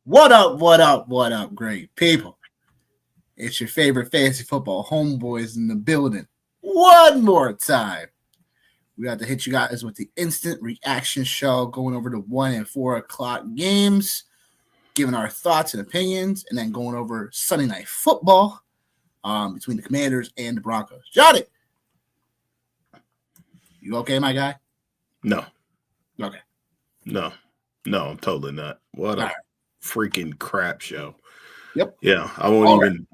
What up, what up, what up, great people? It's your favorite fantasy football homeboys in the building. One more time. We got to hit you guys with the instant reaction show, going over the 1 and 4 o'clock games, giving our thoughts and opinions, and then going over Sunday night football between the Commanders and the Broncos. Johnny, you okay, my guy? No. Okay. No, I'm totally not. What a freaking crap show. Yep. Yeah, I won't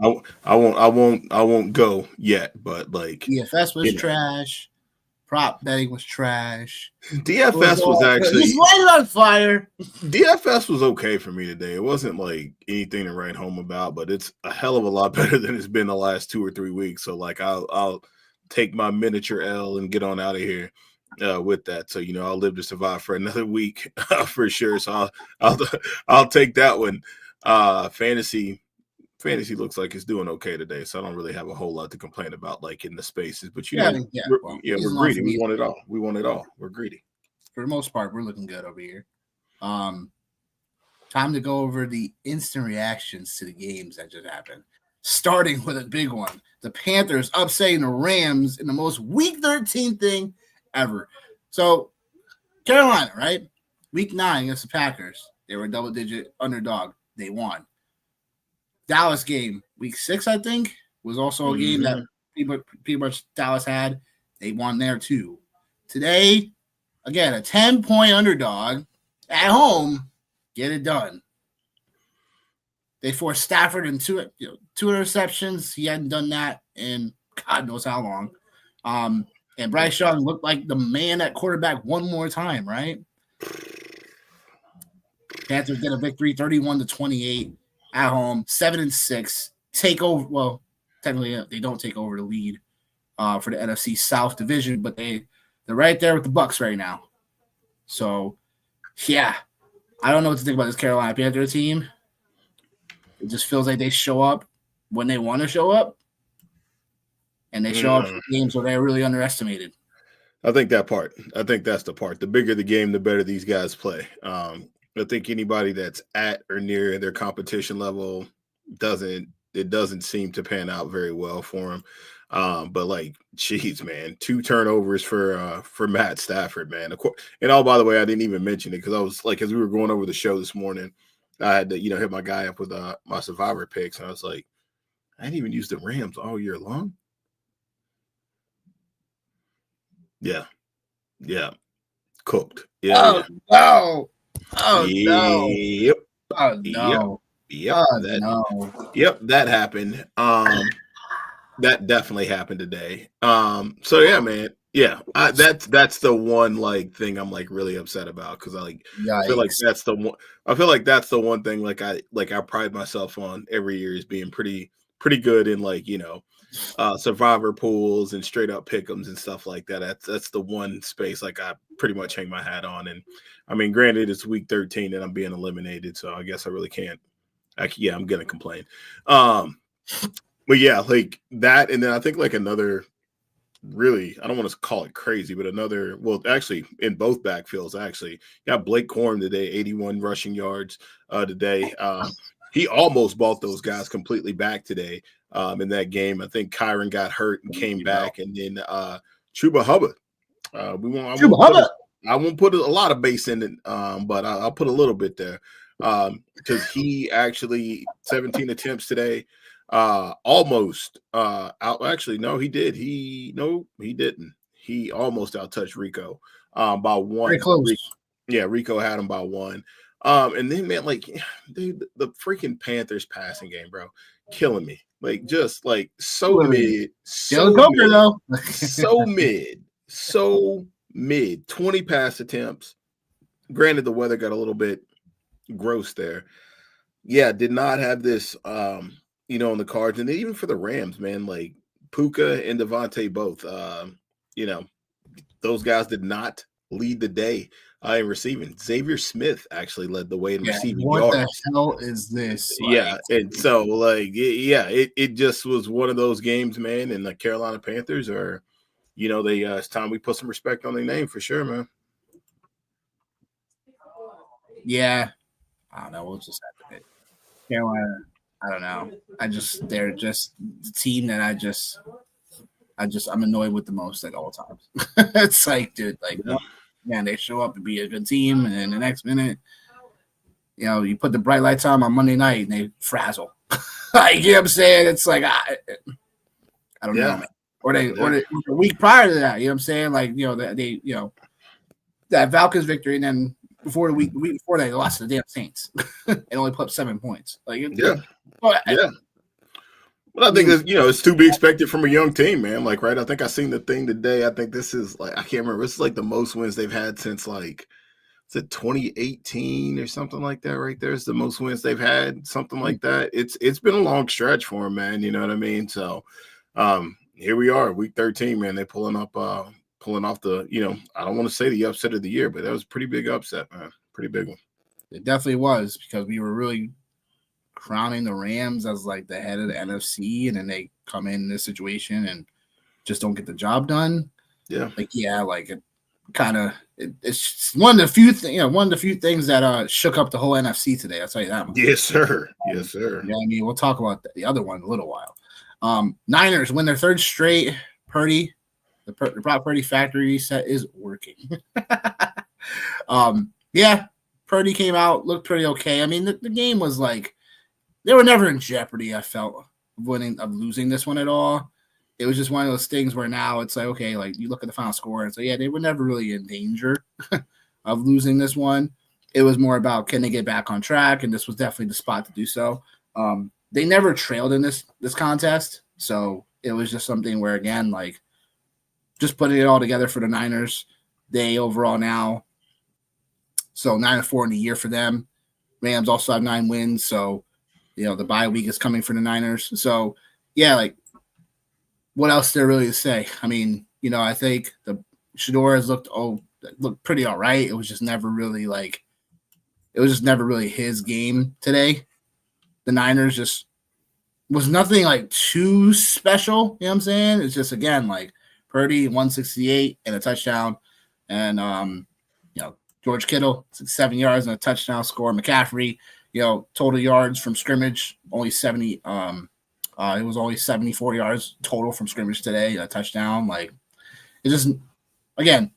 go yet, but like DFS was trash. Prop betting was trash. DFS was actually he's lighting on fire. DFS was okay for me today. It wasn't like anything to write home about, but it's a hell of a lot better than it's been the last 2 or 3 weeks. So like I'll take my miniature L and get on out of here with that. So I'll live to survive for another week for sure. So I'll take that one. Fantasy looks like it's doing okay today, so I don't really have a whole lot to complain about, like in the spaces. But we're greedy. We want it all. We're greedy. For the most part, we're looking good over here. Time to go over the instant reactions to the games that just happened. Starting with a big one: the Panthers upsetting the Rams in the most Week 13 thing ever. So, Carolina, right? Week 9 against the Packers, they were a double-digit underdog. They won. Dallas game, week 6, I think, was also a game that pretty much Dallas had. They won there too. Today, again, a 10-point underdog at home, get it done. They forced Stafford in two interceptions. He hadn't done that in God knows how long. And Bryce Young looked like the man at quarterback one more time, right? Panthers get a victory, 31-28. At home, 7-6, take over. Well, technically, they don't take over the lead for the NFC South division, but they're right there with the Bucs right now. So, yeah, I don't know what to think about this Carolina Panther team. It just feels like they show up when they want to show up, and they show up for games where they're really underestimated. I think that part. I think that's the part. The bigger the game, the better these guys play. I think anybody that's at or near their competition level doesn't seem to pan out very well for them. But like, geez, man, 2 turnovers for Matt Stafford, man. And by the way, I didn't even mention it because I was like, as we were going over the show this morning, I had to hit my guy up with my survivor picks, and I was like, I didn't even use the Rams all year long. Yeah, cooked. Yeah. No. Oh no! Yep. Oh no! Yep. No! Yep. That happened. That definitely happened today. So yeah, man. Yeah. That's the one like thing I'm like really upset about because I feel like that's the one. I feel like that's the one thing I pride myself on every year is being pretty good in survivor pools and straight up pick'ems and stuff like that. That's the one space like I pretty much hang my hat on. And I mean, granted, it's week 13 and I'm being eliminated, so I guess I really can't. I'm gonna complain. But yeah, like that, and then I think like another really, I don't want to call it crazy, but another, well, actually in both backfields, actually got Blake Corum today, 81 rushing yards today. He almost bought those guys completely back today in that game. I think Kyron got hurt and came back, and then Chuba Hubbard. I won't put a lot of base in it, but I'll put a little bit there because he actually 17 attempts today. Almost out. Actually, no, he did. He didn't. He almost outtouched Rico by 1. Very close. Rico had him by 1. And then man, like dude, the freaking Panthers passing game, bro, killing me. Like just like so mid, so mid. 20 pass attempts. Granted, the weather got a little bit gross there. Yeah, did not have this on the cards. And then even for the Rams, man, like Puka and Devontae both, those guys did not lead the day in receiving. Xavier Smith actually led the way in receiving yards. What the hell is this? And so it just was one of those games, man. And the Carolina Panthers are, it's time we put some respect on their name for sure, man. Yeah, I don't know. We'll just have to Carolina, I don't know. They're just the team that I'm annoyed with the most at all times. It's like, dude, man, they show up and be a good team, and then the next minute, you put the bright lights on Monday night and they frazzle. Like, you know what I'm saying? It's like, I don't know, man. Or the week prior to that, you know what I'm saying? Like, that Falcons victory, and then the week before that, they lost to the damn Saints and only put up 7 points. Like, Well, I think it's to be expected from a young team, man. Like, right? I think I seen the thing today. I think this is I can't remember. This is like the most wins they've had since is it 2018 or something like that? Right there is the most wins they've had, something like that. It's been a long stretch for them, man. You know what I mean? So, here we are, week 13, man. They're pulling off the, I don't want to say the upset of the year, but that was a pretty big upset, man. Pretty big one. It definitely was, because we were really crowning the Rams as like the head of the NFC, and then they come in this situation and just don't get the job done. Yeah. It's one of the few things that shook up the whole NFC today. I'll tell you that much. Yes, sir. Yes, sir. Yeah, I mean, we'll talk about the other one in a little while. Niners win their third straight. Purdy, the Brock Purdy factory set is working. Yeah, Purdy came out, looked pretty okay. I mean, the game was like, they were never in jeopardy, I felt, of losing this one at all. It was just one of those things where now it's like, okay, like you look at the final score and say, yeah, they were never really in danger of losing this one. It was more about, can they get back on track? And this was definitely the spot to do so. They never trailed in this contest. So it was just something where, again, like, just putting it all together for the Niners. They overall now, so 9-4 in the year for them. Rams also have 9 wins. So, the bye week is coming for the Niners. So, yeah, like, what else is there really to say? I mean, I think the Shedeur has looked pretty all right. It was just never really his game today. The Niners just was nothing like too special. You know what I'm saying? It's just, again, like Purdy 168 and a touchdown, and George Kittle 7 yards and a touchdown score. McCaffrey, total yards from scrimmage only 70. It was only 74 yards total from scrimmage today, a touchdown. Like, it just, again,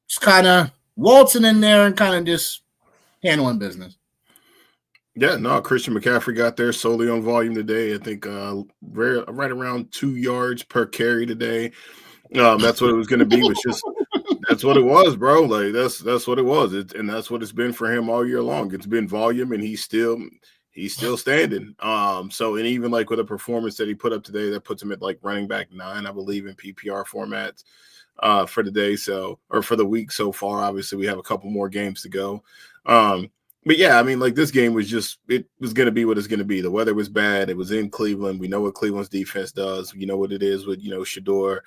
just kind of waltzing in there and kind of just handling business. Yeah, no, Christian McCaffrey got there solely on volume today. I think right around 2 yards per carry today. That's what it was going to be. That's what it was, bro. Like, that's what it was. And that's what it's been for him all year long. It's been volume, and he's still standing. So, and even like with a performance that he put up today, that puts him at like running back 9, I believe, in PPR formats for the day. So, or for the week so far. Obviously, we have a couple more games to go. But yeah, I mean, like, this game was it was going to be what it's going to be. The weather was bad. It was in Cleveland. We know what Cleveland's defense does. You know what it is with, Shedeur.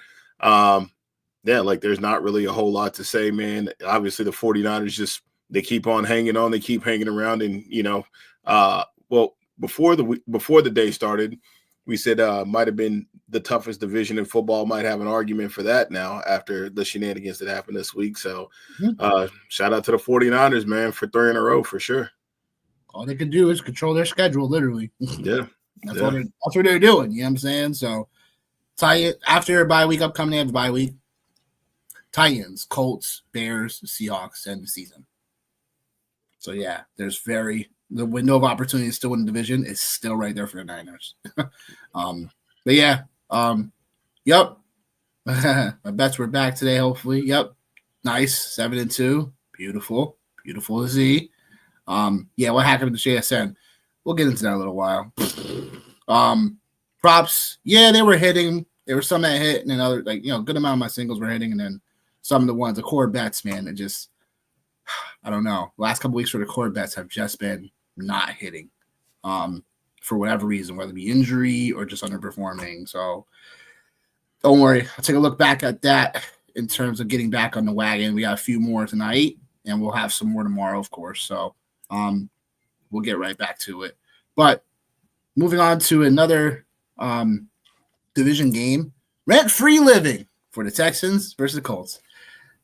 Yeah, like, there's not really a whole lot to say, man. Obviously, the 49ers they keep on hanging on. They keep hanging around. And, well, before the day started, we said might have been the toughest division in football. Might have an argument for that now after the shenanigans that happened this week. So shout out to the 49ers, man, for 3 in a row for sure. All they can do is control their schedule, literally. Yeah. That's what they're doing. You know what I'm saying? So after a bye week upcoming, they have a bye week. Titans, Colts, Bears, Seahawks, end the season. So yeah, the window of opportunity still in the division is still right there for the Niners. But yeah, yep. My bets were back today, hopefully. Yep. Nice. 7-2. Beautiful to see. Yeah, what happened to JSN? We'll get into that in a little while. Props, yeah, they were hitting. There were some that hit, and then other, like, good amount of my singles were hitting, and then some of the core bets, man, it just, I don't know. Last couple weeks for the core bets have just been not hitting, for whatever reason, whether it be injury or just underperforming. So don't worry. I'll take a look back at that in terms of getting back on the wagon. We got a few more tonight, and we'll have some more tomorrow, of course. So we'll get right back to it. But moving on to another division game, rent-free living for the Texans versus the Colts.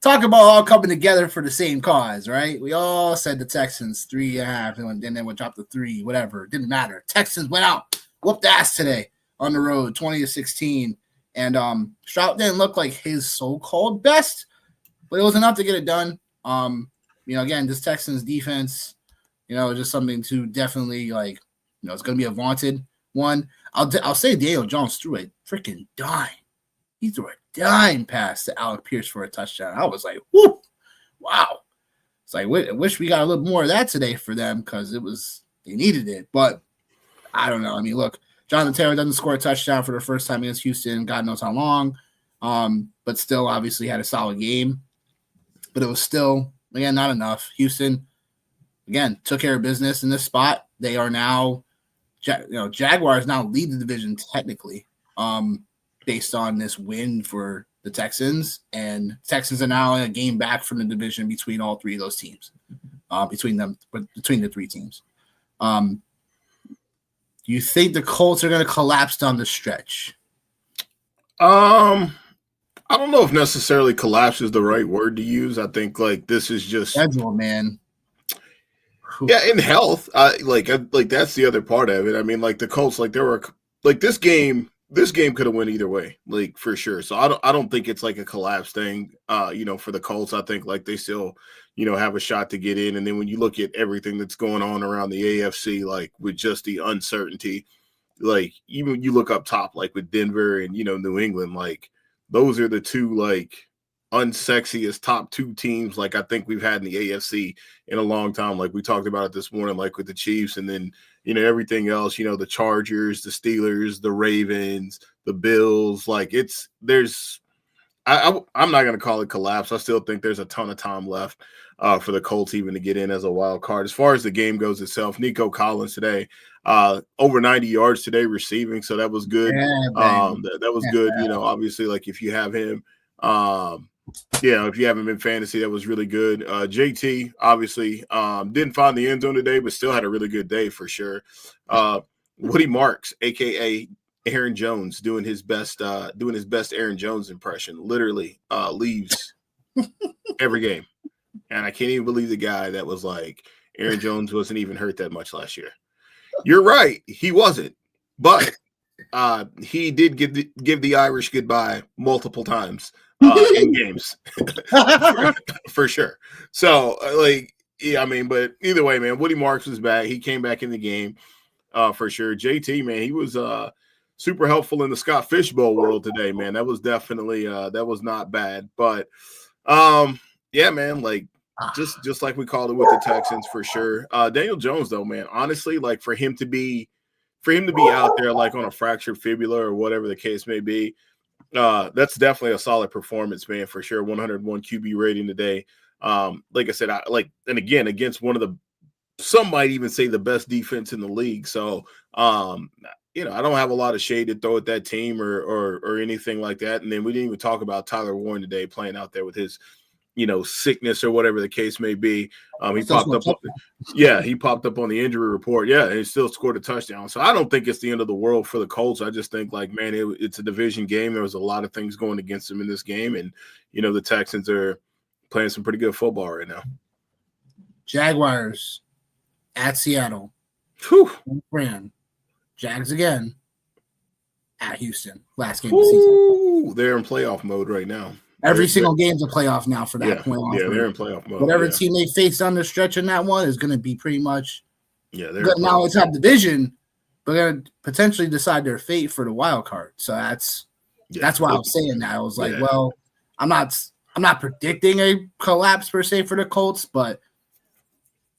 talk about all coming together for the same cause, right? We all said the Texans 3.5, and then we dropped the 3, whatever. It didn't matter. Texans went out, whooped ass today on the road, 20-16. And Stroud didn't look like his so-called best, but it was enough to get it done. Again, this Texans defense, just something to definitely it's going to be a vaunted one. I'll say Daniel Jones threw a freaking dime. He threw a dime pass to Alec Pierce for a touchdown. I was like, whoo, wow. It's like, I wish we got a little more of that today for them because they needed it. But I don't know. I mean, look, Jonathan Taylor doesn't score a touchdown for the first time against Houston, God knows how long. But still, obviously, had a solid game. But it was still, again, not enough. Houston, again, took care of business in this spot. They are now, Jaguars now lead the division technically. Based on this win for the Texans, and Texans are now a game back from the division between all three of those teams, between the three teams. Do you think the Colts are going to collapse down the stretch? I don't know if necessarily collapse is the right word to use. I think this is just schedule, man. Yeah, in health, that's the other part of it. I mean, the Colts, there were this game. This game could have went either way, for sure. So I don't think it's a collapse thing, for the Colts. I think they still, have a shot to get in. And then when you look at everything that's going on around the AFC, with just the uncertainty, even you look up top, with Denver and, New England, those are the two, unsexiest top 2 teams I think we've had in the AFC in a long time. We talked about it this morning, with the Chiefs, and then everything else, the Chargers, the Steelers, the Ravens, the Bills. I'm not going to call it collapse. I still think there's a ton of time left for the Colts even to get in as a wild card. As far as the game goes itself, Nico Collins today, over 90 yards today receiving, so that was good. Yeah, that was good. Obviously, if you have him, if you have him in fantasy, that was really good. JT obviously didn't find the end zone today, but still had a really good day for sure. Woody Marks, aka Aaron Jones, doing his best Aaron Jones impression. Literally leaves every game, and I can't even believe the guy that was Aaron Jones wasn't even hurt that much last year. You're right, he wasn't, but he did give the Irish goodbye multiple times in games for sure. So but either way, man, Woody Marks was back. He came back in the game for sure. JT, man, he was super helpful in the Scott Fishbowl world today, man. That was definitely that was not bad. But yeah, man, just like we called it with the Texans for sure. Daniel Jones, though, man, honestly, for him to be out there on a fractured fibula or whatever the case may be, that's definitely a solid performance, man, for sure. 101 QB rating today. Like I said, and again, against one of the, some might even say the best defense in the league. So, I don't have a lot of shade to throw at that team or anything like that. And then we didn't even talk about Tyler Warren today playing out there with his, sickness or whatever the case may be. He popped up on the injury report. Yeah, and he still scored a touchdown. So I don't think it's the end of the world for the Colts. I just think it's a division game. There was a lot of things going against them in this game, and the Texans are playing some pretty good football right now. Jaguars at Seattle. Ran. Jags again at Houston. Last game of the season. They're in playoff mode right now. Every single game's a playoff now for that point. Yeah, they're in playoff mode. Whatever team they face down the stretch in that one is going to be pretty much. Yeah, now it's not division, but they're going to potentially decide their fate for the wild card. So that's why I was saying that. I was well, I'm not predicting a collapse per se for the Colts, but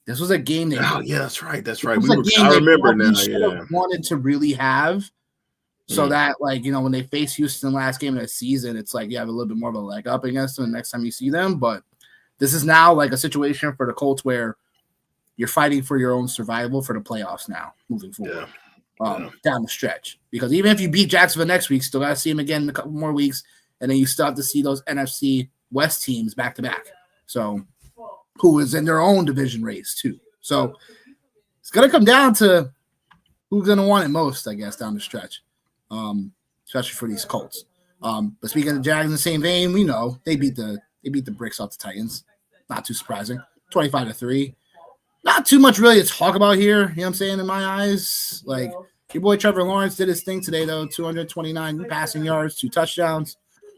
this was a game that. Oh yeah, that's right. I remember now. Yeah, wanted to really have. So that, when they face Houston last game of the season, it's you have a little bit more of a leg up against them the next time you see them. But this is now a situation for the Colts where you're fighting for your own survival for the playoffs now, moving forward down the stretch. Because even if you beat Jacksonville next week, still got to see them again in a couple more weeks, and then you still have to see those NFC West teams back to back. So who is in their own division race too. So it's going to come down to who's going to want it most, I guess, down the stretch. Especially for these Colts. But speaking of the Jags in the same vein, we know they beat the They beat the bricks off the Titans. Not too surprising. 25-3. Not too much really to talk about here. You know what I'm saying? In my eyes, like your boy Trevor Lawrence did his thing today, though. 229 passing yards, 2 touchdowns.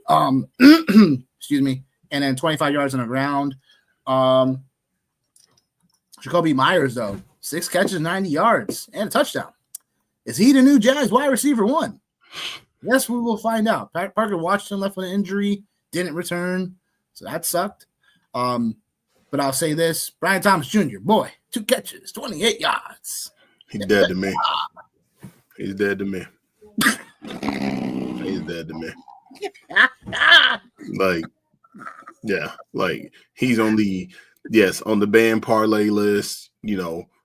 Excuse me. And then 25 yards on the ground. Jacoby Myers, though, 6 catches, 90 yards, and a touchdown. Is he the new Jags wide receiver 1? Yes, we will find out. Parker Washington left with an injury, didn't return, so that sucked. But I'll say this: Brian Thomas Jr., boy, 2 catches, 28 yards. He's dead to me. He's dead to me. He's dead to me. Like, yeah, like he's on the band parlay list.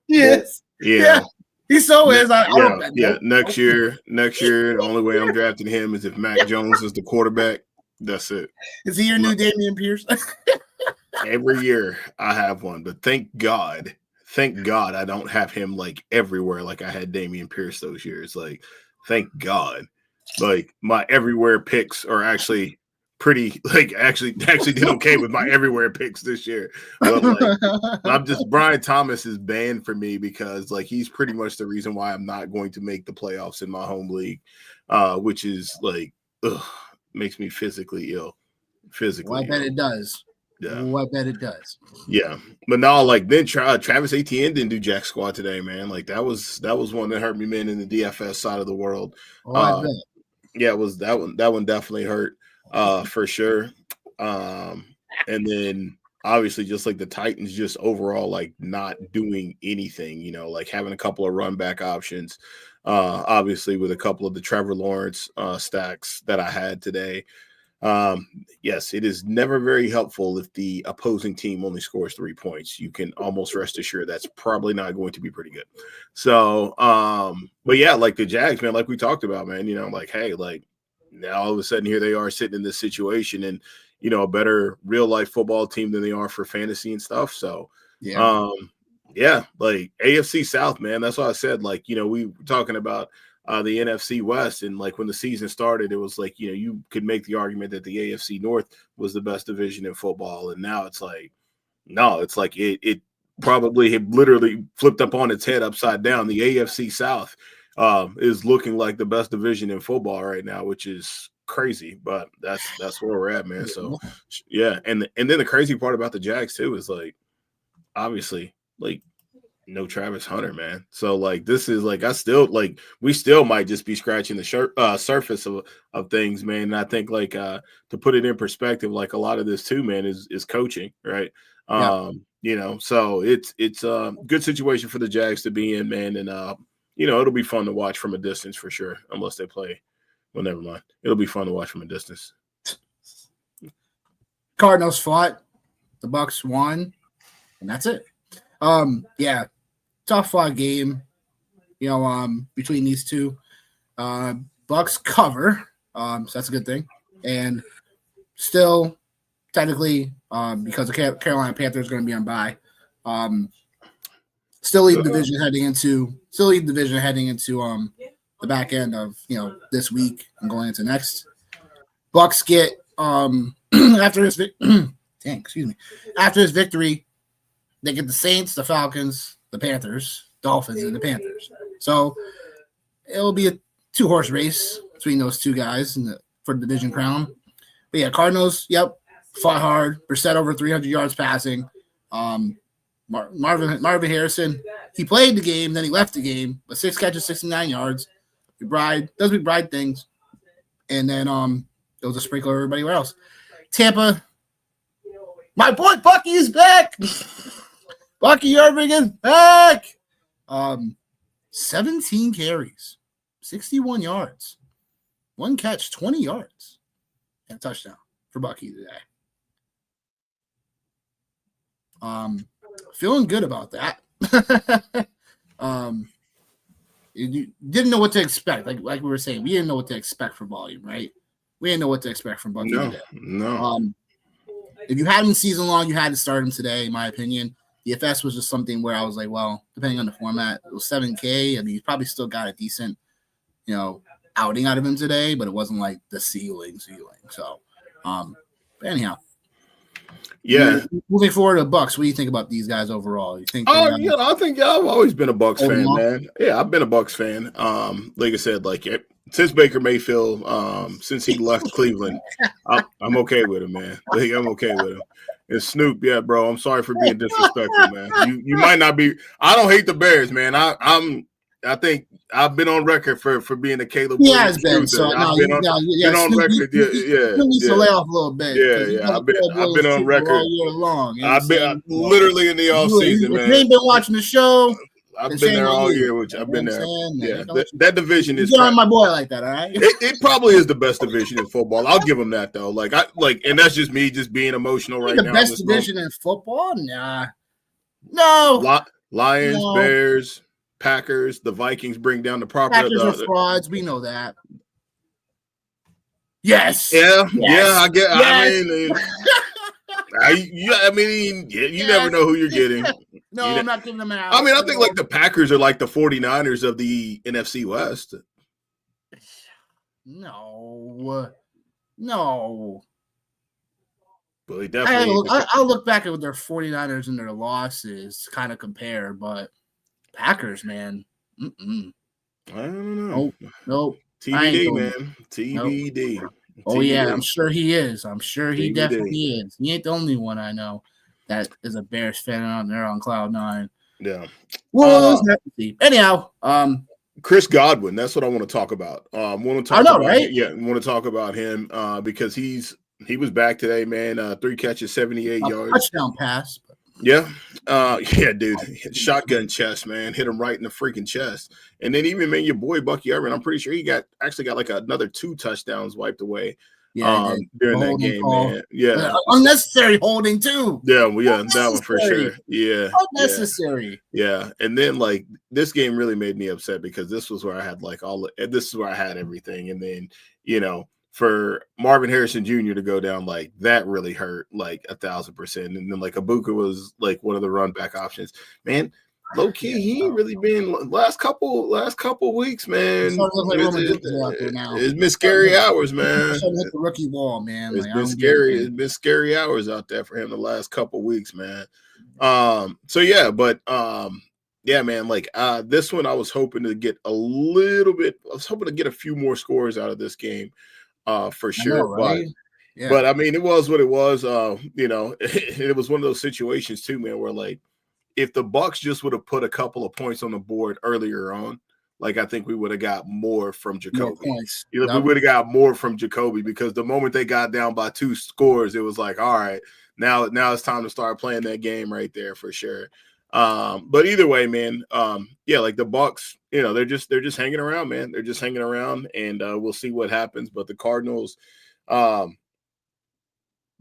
Yes, yeah. He so is. Next year, the only way I'm drafting him is if Mac Jones is the quarterback. That's it. Is he your new Dameon Pierce? Every year I have one, but thank God I don't have him like everywhere like I had Dameon Pierce those years. Like, thank God. Like, my everywhere picks are actually pretty, like, actually did okay with my everywhere picks this year. But like, Brian Thomas is banned for me because like he's pretty much the reason why I'm not going to make the playoffs in my home league, which is like makes me physically ill. Well, I bet it does. Yeah. I bet it does. Yeah. But no, like then Travis Etienne didn't do jack squad today, man. Like that was one that hurt me, man, in the DFS side of the world. I bet. Yeah, it was that one. That one definitely hurt, for sure. And then obviously just like the Titans just overall like not doing anything, like having a couple of run back options. Obviously with a couple of the Trevor Lawrence stacks that I had today. Yes, it is never very helpful if the opposing team only scores 3 points. You can almost rest assured that's probably not going to be pretty good. So, but yeah, like the Jags, man, like we talked about, man, like, hey, like now all of a sudden here they are sitting in this situation and, a better real life football team than they are for fantasy and stuff. So, yeah, like AFC South, man, that's why I said, like, we were talking about the NFC West, and like when the season started, it was like, you could make the argument that the AFC North was the best division in football, and now it's like, no, it's like it probably had literally flipped up on its head upside down. The AFC South is looking like the best division in football right now, which is crazy, but that's where we're at, man. So yeah, and then the crazy part about the Jags too is like, obviously, like, no Travis Hunter, man. So like this is like we still might just be scratching the surface of things, man. And I think like to put it in perspective, like a lot of this too, man, is coaching, right? So it's a good situation for the Jags to be in, man. And it'll be fun to watch from a distance for sure, unless they play. Well, never mind. It'll be fun to watch from a distance. Cardinals fought, the Bucs won, and that's it. Yeah, tough game, between these two. Bucs cover, so that's a good thing. And still, technically, because the Carolina Panthers are going to be on bye, still lead the division heading into the back end of this week and going into next. Bucs get after this after this victory. They get the Saints, the Falcons, the Panthers, Dolphins, and the Panthers. So it'll be a 2-horse race between those two guys for the division crown. But yeah, Cardinals, fought hard. Brissett over 300 yards passing. Marvin Harrison, he played the game, then he left the game, but 6 catches, 69 yards. Does McBride things. And then it was a sprinkle everybody else. Tampa, my boy Bucky is back. Bucky Irving is back. 17 carries, 61 yards, 1 catch, 20 yards, and a touchdown for Bucky today. Feeling good about that. You didn't know what to expect. Like we were saying, we didn't know what to expect for volume, right? We didn't know what to expect from Bucky today. No. If you had him season long, you had to start him today, in my opinion. DFS was just something where I was like, well, depending on the format, it was 7K. I mean, he's probably still got a decent, outing out of him today, but it wasn't like the ceiling. So, but anyhow. Yeah. Moving forward to Bucks, what do you think about these guys overall? You think? Oh, I think I've always been a Bucks fan, man. Yeah, I've been a Bucks fan. Like I said, like since Baker Mayfield, since he left Cleveland, I'm okay with him, man. Like, I'm okay with him. And Snoop, yeah, bro. I'm sorry for being disrespectful, man. You might not be. I don't hate the Bears, man. I think I've been on record for being a Caleb. He has been. So I've been on record. Yeah. Needs to lay off a little bit. Yeah. I've been on record all year long. I've been literally in the off season, man. If you ain't been watching the show, I've been there all year. Which I've been there. Yeah, that division is. You're my boy like that, all right? It probably is the best division in football. I'll give them that though. And that's just me, just being emotional right now. The best division in football? Nah, no. Lions, no. Bears, Packers, the Vikings bring down the property. Packers are frauds. We know that. Yes. Yeah. I get. Yes. I mean, you never know who you're getting. No, I'm not giving them an out. I mean, I think like the Packers are like the 49ers of the NFC West. No. But they definitely. I'll look back at their 49ers and their losses, kind of compare, but Packers, man. I don't know. Nope. TBD, man. TBD. Nope. Oh, yeah, I'm sure he is. I'm sure he definitely is. He ain't the only one I know that is a Bears fan out there on Cloud 9. Yeah. Well, anyhow, Chris Godwin, that's what I want to talk about. Want to talk about him because he was back today, man. 3 catches, 78 yards. Touchdown pass. Yeah. Dude. Shotgun chest, man. Hit him right in the freaking chest. And then even, man, your boy Bucky Irvin, I'm pretty sure he actually got like another 2 touchdowns wiped away during that game, man. Yeah. Unnecessary holding, too. Yeah, that one for sure. Yeah. Unnecessary. Yeah. And then, like, this game really made me upset because this was where I had, like, this is where I had everything. And then, for Marvin Harrison Jr. to go down, like, that really hurt, like, 1,000%. And then, like, Ibuka was, like, one of the run back options. Man, low key, he ain't really been last couple weeks, man. It's been scary hours, man. Hit the rookie wall, man. It's been scary. It's been scary hours out there for him the last couple weeks, man. Yeah, man. Like this one, I was hoping to get a few more scores out of this game. For sure, right? But I mean, it was what it was. It was one of those situations too, man, where like if the Bucks just would have put a couple of points on the board earlier on, like I think we would have got more from Jacoby. We would have got more from Jacoby because the moment they got down by 2 scores, it was like, all right, now it's time to start playing that game right there for sure. But either way, man, like the Bucks, they're just hanging around, man. They're just hanging around, and we'll see what happens. But the Cardinals, I'm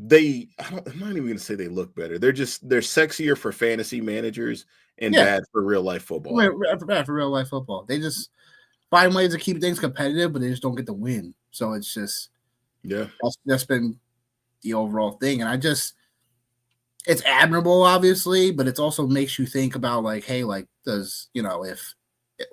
not even gonna say they look better. They're sexier for fantasy managers and bad for real life football. Bad for real life football. They just find ways to keep things competitive, but they just don't get the win. So it's just that's been the overall thing, and it's admirable, obviously, but it also makes you think about like, hey, like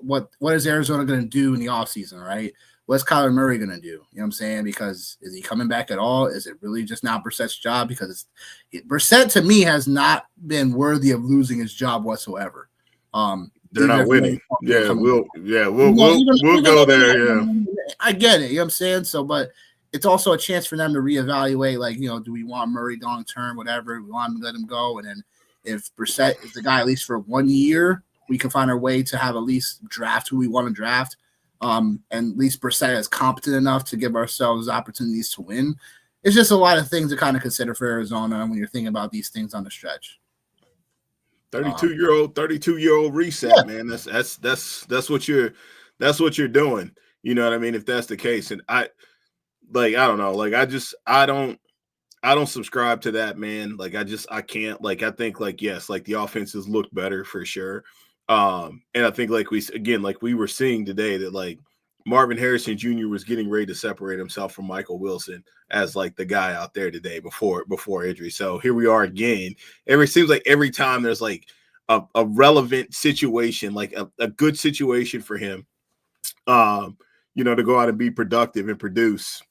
what is Arizona going to do in the offseason, right? What's Kyler Murray going to do? You know what I'm saying? Because is he coming back at all? Is it really just now Brissett's job? Because Brissett, to me, has not been worthy of losing his job whatsoever. They're not winning. We'll go there. Yeah, I get it. You know what I'm saying? So, but it's also a chance for them to reevaluate, like, do we want Murray long term, whatever? We want him to let him go. And then if Brissett is the guy at least for 1 year, we can find our way to have at least draft who we want to draft. And at least Brissett is competent enough to give ourselves opportunities to win. It's just a lot of things to kind of consider for Arizona when you're thinking about these things on the stretch. 32-year-old reset, man. That's what you're doing. You know what I mean? If that's the case. And I don't know. Like, I don't subscribe to that, man. Like, I can't. Like, I think, like, yes, like the offenses look better for sure. And I think, like we were seeing today that, like, Marvin Harrison Jr. was getting ready to separate himself from Michael Wilson as, like, the guy out there today before injury. So here we are again. It seems like every time there's, like, a relevant situation, like a good situation for him, to go out and be productive and produce,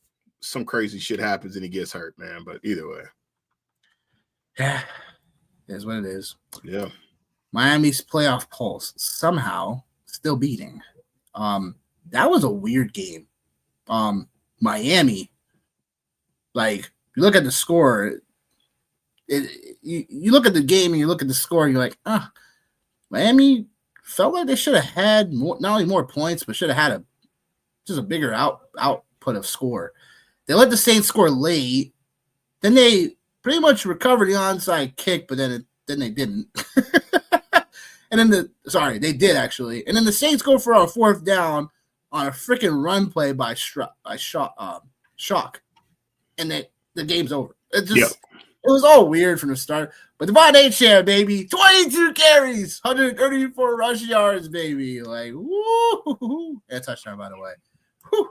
some crazy shit happens and he gets hurt, man. But either way. Yeah, it is what it is. Yeah. Miami's playoff pulse somehow still beating. That was a weird game. Miami, like, you look at the score, you look at the game and you look at the score and you're like, Miami felt like they should have had more, not only more points, but should have had just a bigger output of score. They let the Saints score late. Then they pretty much recovered the onside kick, but then they didn't. And then they did actually. And then the Saints go for a fourth down on a freaking run play by Shock, and the game's over. It was all weird from the start. But Devon Achane, baby, 22 carries, 134 rush yards, baby. Like, woo! And a touchdown, by the way. Woo!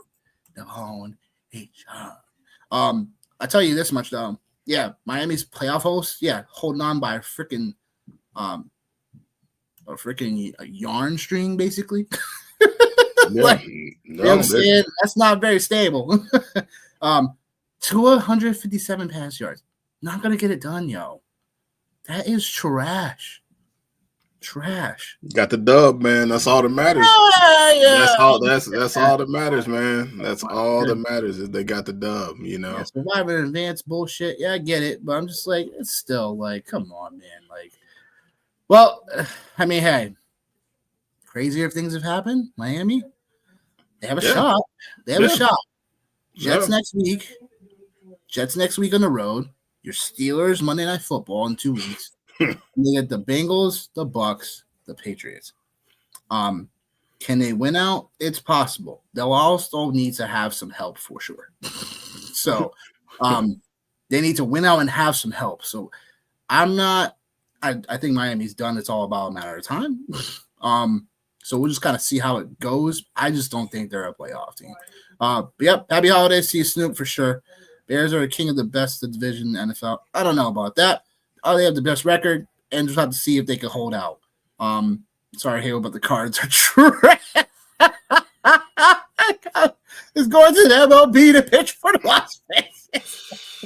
Devon Achane. I tell you this much though. Yeah, Miami's playoff host, holding on by a freaking yarn string, basically. Like, you know what I'm saying? That's not very stable. 257 pass yards. Not gonna get it done, yo. That is trash. Got the dub, man. That's all that matters. Yeah. That's all that matters, man. That's all that matters is they got the dub, you know. Survivor advanced bullshit. Yeah, I get it, but I'm just like, it's still like, come on, man. Like, well, I mean, hey, crazier things have happened. Miami, they have a shot. They have a shot. Jets next week. Jets next week on the road. Your Steelers Monday Night Football in 2 weeks. They get the Bengals, the Bucks, the Patriots. Can they win out? It's possible. They'll also need to have some help for sure. So, they need to win out and have some help. So, I think Miami's done. It's all about a matter of time. So we'll just kind of see how it goes. I just don't think they're a playoff team. But yep, happy holidays to you, Snoop, for sure. Bears are the king of the best of the division in the NFL. I don't know about that. They have the best record, and just have to see if they can hold out. Sorry, Halo, but the Cards are trash. It's going to the MLB to pitch for the Las Vegas.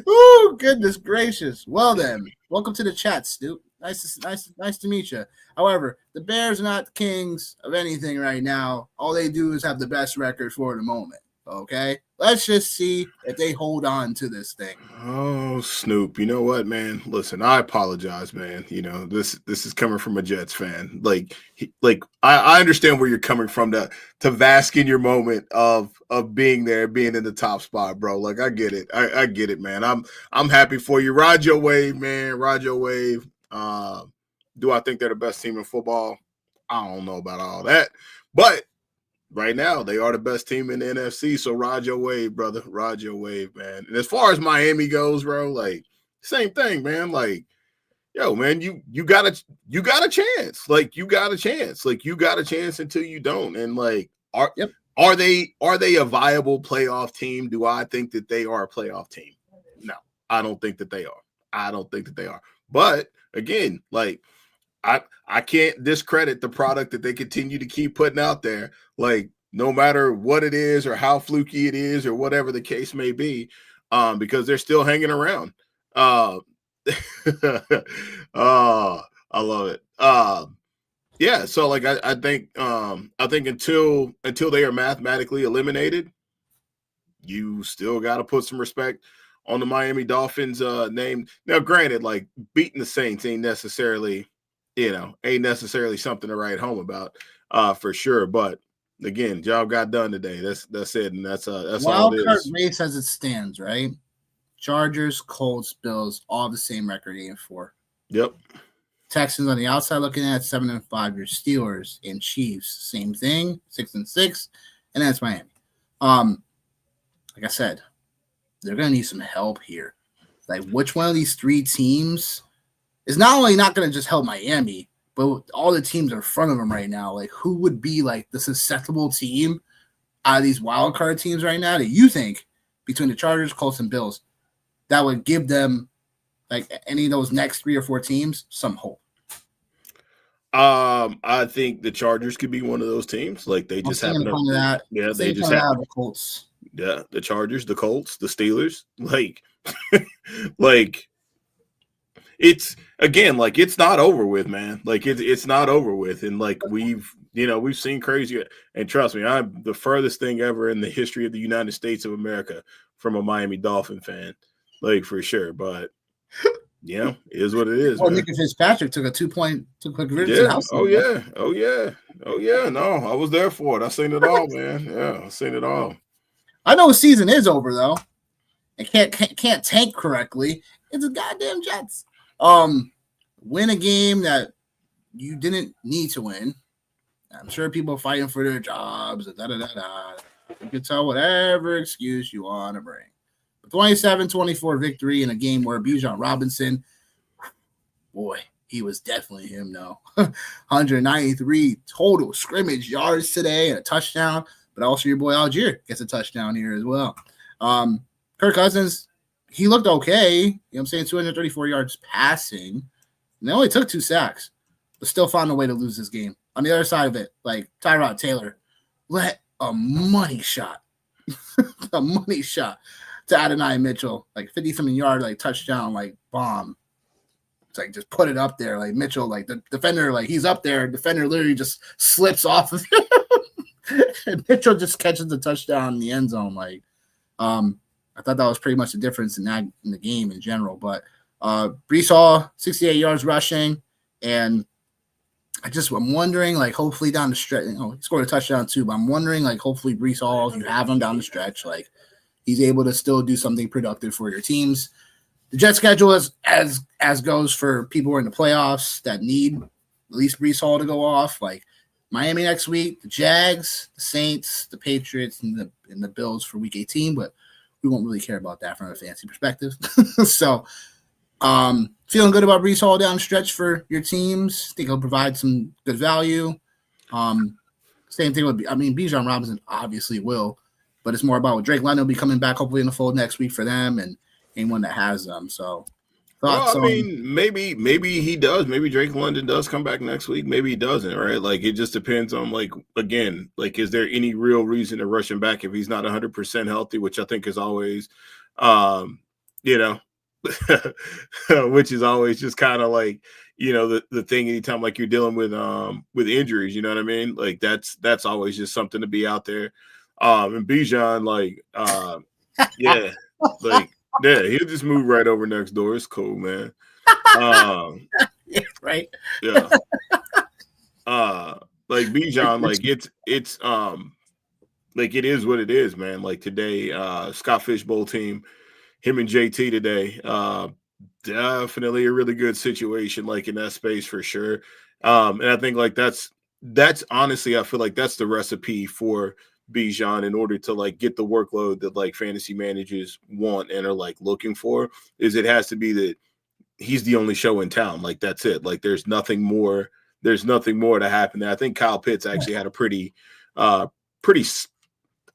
Oh, goodness gracious. Well then, welcome to the chat, Snoop. Nice to meet you. However, the Bears are not the kings of anything right now. All they do is have the best record for the moment. Okay, let's just see if they hold on to this thing. Oh, Snoop, you know what, man? Listen, I apologize, man. You know, this is coming from a Jets fan. Like I understand where you're coming from to bask in your moment of being there, being in the top spot, bro. Like, I get it. I get it, man. I'm happy for you. Ride your wave, man. Ride your wave. Do I think they're the best team in football? I don't know about all that, but right now, they are the best team in the NFC, so ride your wave, brother. Ride your wave, man. And as far as Miami goes, bro, like, same thing, man. Like, yo, man, you got a chance. Like, you got a chance. Like, you got a chance until you don't. And like, are they a viable playoff team? Do I think that they are a playoff team? No, I don't think that they are. But again, like, I can't discredit the product that they continue to keep putting out there. Like, no matter what it is or how fluky it is or whatever the case may be, because they're still hanging around. I love it. Yeah, so like I think until they are mathematically eliminated, you still got to put some respect on the Miami Dolphins name. Now, granted, like, beating the Saints ain't necessarily something to write home about, for sure. But again, job got done today. That's it, and that's all it is. Wild card race as it stands, right? Chargers, Colts, Bills, all the same record, 8-4. Yep. Texans on the outside looking at 7-5. Your Steelers and Chiefs, same thing, 6-6, and that's Miami. Like I said, they're gonna need some help here. Like, which one of these three teams is not only not going to just help Miami, but all the teams in front of them right now, like, who would be like the susceptible team out of these wild card teams right now that you think, between the Chargers, Colts, and Bills, that would give them, like, any of those next 3 or 4 teams some hope? I think the Chargers could be one of those teams. Like, they just happen to that. Yeah, they just have the Colts. Yeah, the Chargers, the Colts, the Steelers. Like, Like, it's again, like, it's not over with, man. Like, it's not over with. And like, we've seen crazy, and trust me, I'm the furthest thing ever in the history of the United States of America from a Miami Dolphin fan, like, for sure. But yeah, it is what it is. Well, Nick Fitzpatrick took a 2-point conversion. Yeah. Oh yeah. No, I was there for it. I seen it all, man. Yeah, I seen it all. I know the season is over though. It can't tank correctly. It's a goddamn Jets. Win a game that you didn't need to win. I'm sure people are fighting for their jobs. You can tell whatever excuse you want to bring. 27-24 victory in a game where Bijan Robinson, boy, he was definitely him, though. 193 total scrimmage yards today and a touchdown, but also your boy Algier gets a touchdown here as well. Kirk Cousins, he looked okay. You know what I'm saying? 234 yards passing. And they only took 2 sacks, but still found a way to lose this game. On the other side of it, like Tyrod Taylor let a money shot. A money shot to Adonai Mitchell, like 50-something yard, like touchdown, like bomb. It's like just put it up there, like Mitchell, like the defender, like he's up there. Defender literally just slips off of him, and Mitchell just catches the touchdown in the end zone. Like, I thought that was pretty much the difference in the game in general. But Breece Hall, 68 yards rushing, and I'm wondering, like, hopefully down the stretch, he scored a touchdown too, but I'm wondering, like, hopefully Breece Hall, if you have him down the stretch, like, he's able to still do something productive for your teams. The Jet schedule is as goes for people who are in the playoffs that need at least Breece Hall to go off. Like Miami next week, the Jags, the Saints, the Patriots, and the Bills for Week 18, but we won't really care about that from a fancy perspective. So, feeling good about Breece Hall down the stretch for your teams. Think he'll provide some good value. Same thing with, Bijan Robinson obviously will, but it's more about Drake London will be coming back hopefully in the fold next week for them and anyone that has them. So, maybe he does. Maybe Drake London does come back next week. Maybe he doesn't, right? Like, it just depends on, like, again, like, is there any real reason to rush him back if he's not 100% healthy, which I think is always, which is always just kind of like, the thing anytime, like, you're dealing with injuries, you know what I mean? Like, that's always just something to be out there. And Bijan, like, yeah, like, yeah, he'll just move right over next door. It's cool, man. Yeah, right. Yeah. Like Bijan, like it's like it is what it is, man. Like today, Scott Fishbowl team, him and JT today, definitely a really good situation, like in that space for sure. And I think like that's honestly, I feel like that's the recipe for Bijan in order to like get the workload that like fantasy managers want and are like looking for. Is it has to be that he's the only show in town. Like that's it. Like there's nothing more to happen there. I think Kyle Pitts actually had a pretty I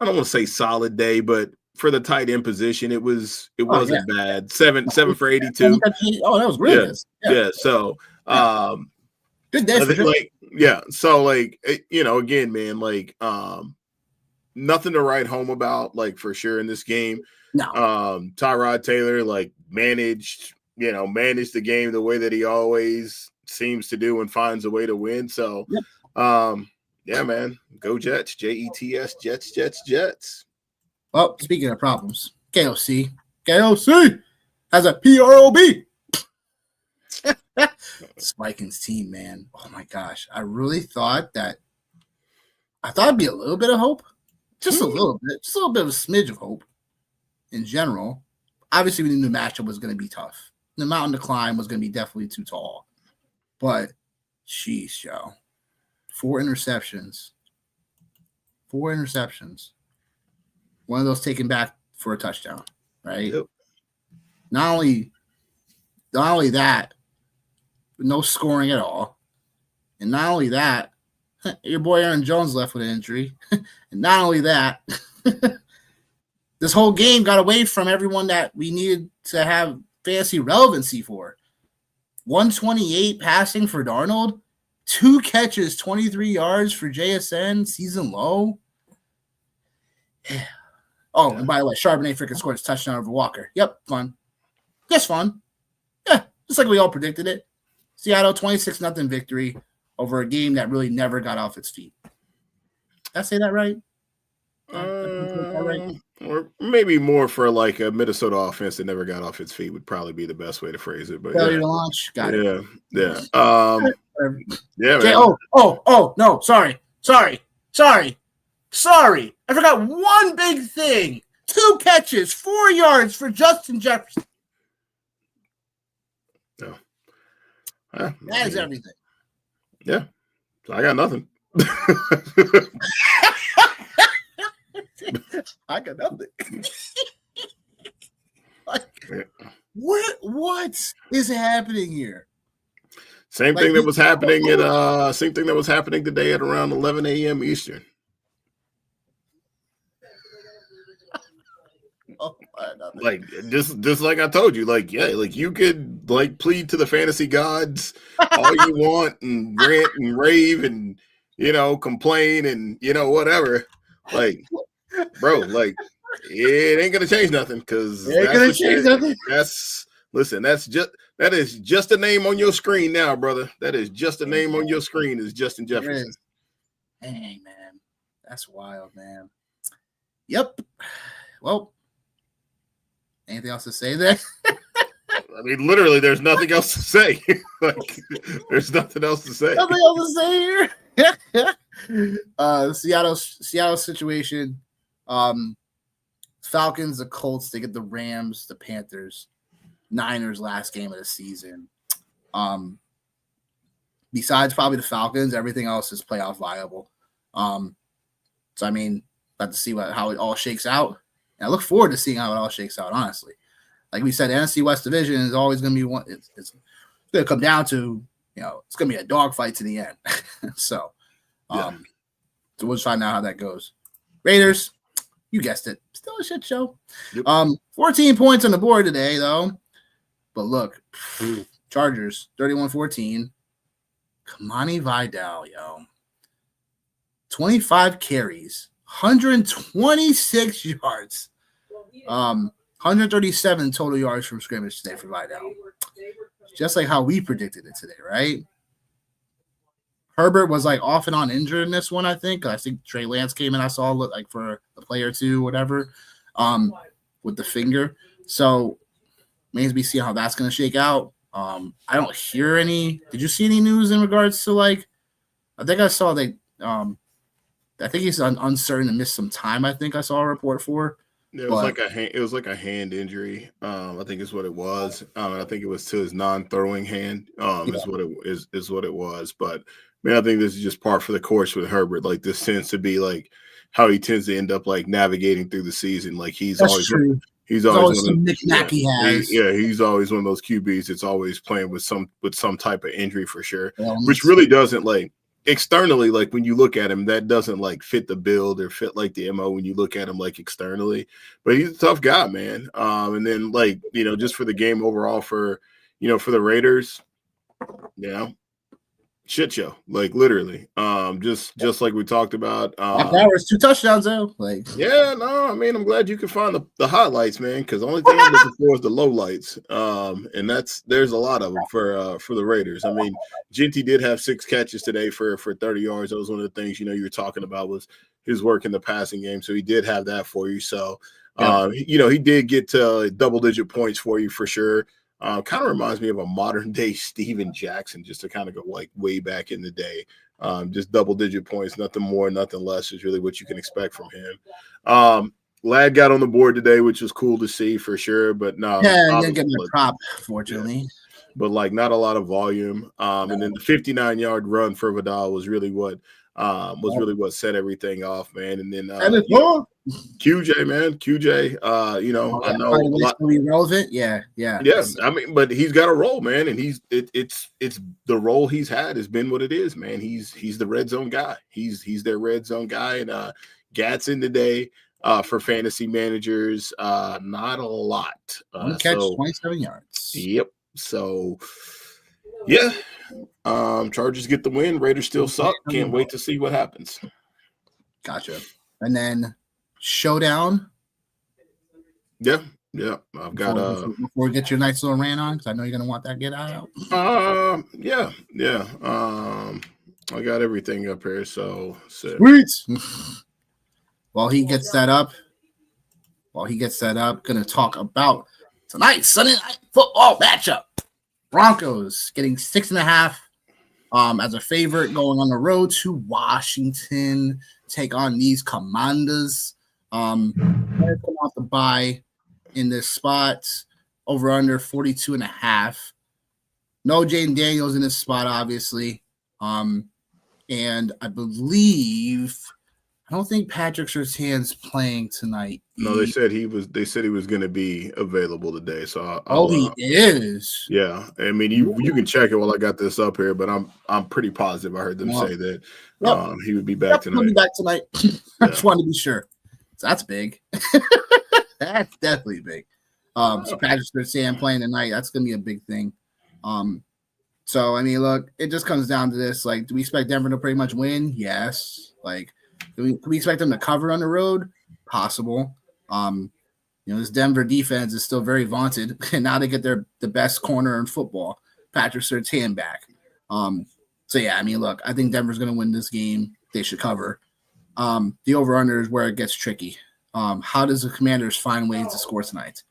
don't want to say solid day, but for the tight end position, it wasn't bad. 7 for 82. Oh, that was really good. Yeah. So good day for like, yeah. So like, again, man, like nothing to write home about, like for sure in this game. No. Tyrod Taylor like managed the game the way that he always seems to do and finds a way to win. So yeah, man, go Jets, Jets, Jets. Well, speaking of problems, KOC has a PROB. This Vikings team, man. Oh my gosh. I really thought it'd be a little bit of hope. Just a little bit of a smidge of hope in general. Obviously, we knew the matchup was going to be tough. The mountain to climb was going to be definitely too tall. But, sheesh, yo. 4 interceptions. One of those taken back for a touchdown, right? Yep. Not only that, no scoring at all. And not only that, your boy Aaron Jones left with an injury. And not only that, this whole game got away from everyone that we needed to have fantasy relevancy for. 128 passing for Darnold, 2 catches, 23 yards for JSN, season low. Oh, and by the way, Charbonnet freaking scored his touchdown over Walker. Yep, fun. Just fun. Yeah, just like we all predicted it. Seattle 26-0 victory over a game that really never got off its feet. Did I say that right? Or maybe more for like a Minnesota offense that never got off its feet would probably be the best way to phrase it. But failure to launch. Got it. Yeah. Yeah, man. Oh, no, sorry. I forgot one big thing. 2 catches, 4 yards for Justin Jefferson. No. That is everything. Yeah. So I got nothing. I got nothing. What is happening here? Same thing that was happening today at around 11 a.m. Eastern. Like just like I told you, like you could like plead to the fantasy gods all you want and rant and rave and complain and whatever. Like, bro, like it ain't gonna change nothing because that is just a name on your screen now, brother. That is just a name on your screen is Justin Jefferson. Dang, man, that's wild, man. Yep. Well. Anything else to say there? I mean, literally, there's nothing else to say. Like, there's nothing else to say. Nothing else to say here. Seattle situation. Falcons, the Colts, they get the Rams, the Panthers, Niners last game of the season. Besides probably the Falcons, everything else is playoff viable. So I mean, about to see how it all shakes out. And I look forward to seeing how it all shakes out, honestly. Like we said, the NFC West Division is always going to be one. It's going to come down to, it's going to be a dogfight to the end. So we'll just find out how that goes. Raiders, you guessed it, still a shit show. Yep. 14 points on the board today, though. But look, Chargers, 31-14. Kamani Vidal, 25 carries. 126 yards, 137 total yards from scrimmage today for Vidal. Just like how we predicted it today, right? Herbert was like off and on injured in this one, I think. I think Trey Lance came in. I saw like for a play or two, whatever, with the finger. So maybe we see how that's going to shake out. I don't hear any. Did you see any news in regards to I think I saw I think he's uncertain and missed some time. I think I saw a report for. Yeah, it was like a hand injury. I think is what it was. I think it was to his non-throwing hand. Is what it was. But I think this is just par for the course with Herbert. Like this tends to be like how he tends to end up like navigating through the season. Like he's always some knick-knack he has. He's always one of those QBs that's always playing with some type of injury for sure, which really doesn't like. Externally, like when you look at him, that doesn't like fit the build or fit like the MO when you look at him like externally. But he's a tough guy, man. And then like just for the game overall for for the Raiders, shit show, like literally. Just like we talked about. Powers 2 touchdowns though. I mean, I'm glad you can find the highlights, man. Because the only thing I'm looking for is the lowlights. And there's a lot of them for the Raiders. I mean, Ginty did have 6 catches today for 30 yards. That was one of the things you were talking about was his work in the passing game. So he did have that for you. So he did get to double-digit points for you for sure. Kind of reminds me of a modern day Steven Jackson, just to kind of go like way back in the day. Just double-digit points, nothing more, nothing less is really what you can expect from him. Lad got on the board today, which was cool to see for sure. But no, didn't get the prop, fortunately. Yeah. But like not a lot of volume. And then the 59-yard run for Vidal was really what set everything off, man. And then QJ, man, I know a lot be relevant. Yeah. I mean, but he's got a role, man, and it's the role he's had has been what it is, man. He's the red zone guy. He's their red zone guy, and Gatson today for fantasy managers, not a lot. Catch 27 yards. Yep. So, yeah, Chargers get the win. Raiders still suck. Can't wait to see what happens. Gotcha. And then showdown Yeah. I've got before we get your nice little rant on, because I know you're gonna want that get out. Yeah. I got everything up here, so sweet. While he gets that up, gonna talk about tonight's Sunday night football matchup. Broncos getting 6.5 as a favorite, going on the road to Washington, take on these Commanders. Come off the bye in this spot, over under 42.5. No Jayden Daniels in this spot, obviously. And I don't think Patrick Surtain's playing tonight. No, they said he was going to be available today. So he is. Yeah, I mean you can check it while I got this up here, but I'm pretty positive. I heard them say that he would be back tonight. He'll be back tonight. I just wanted to be sure. So that's big. That's definitely big. So Patrick Surtain playing tonight, that's gonna be a big thing. So I mean, look, it just comes down to this: like, do we expect Denver to pretty much win? Yes. Like, do we expect them to cover on the road? Possible. This Denver defense is still very vaunted, and now they get the best corner in football, Patrick Surtain, back. So yeah, I mean, look, I think Denver's going to win this game. They should cover. The over/under is where it gets tricky. How does the Commanders find ways to score tonight?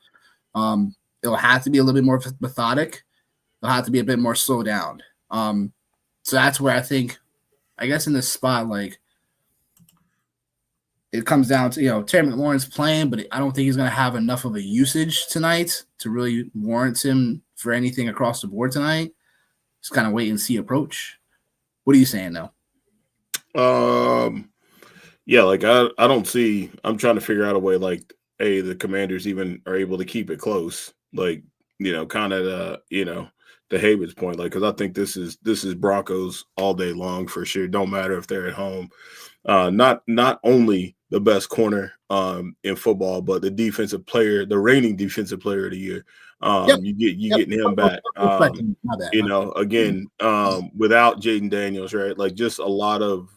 It'll have to be a little bit more methodic. It'll have to be a bit more slow down. So that's where I guess in this spot, like, it comes down to, Terry McLaurin's playing, but I don't think he's going to have enough of a usage tonight to really warrant him for anything across the board tonight. Just kind of wait and see approach. What are you saying, though? Yeah, like I don't see. I'm trying to figure out a way, like, the Commanders even are able to keep it close. Like, kind of the Hayward's point, like, because I think this is Broncos all day long for sure. Don't matter if they're at home. Not only the best corner in football, but the reigning defensive player of the year. Getting him back. Again, without Jayden Daniels, right? Like, just a lot of,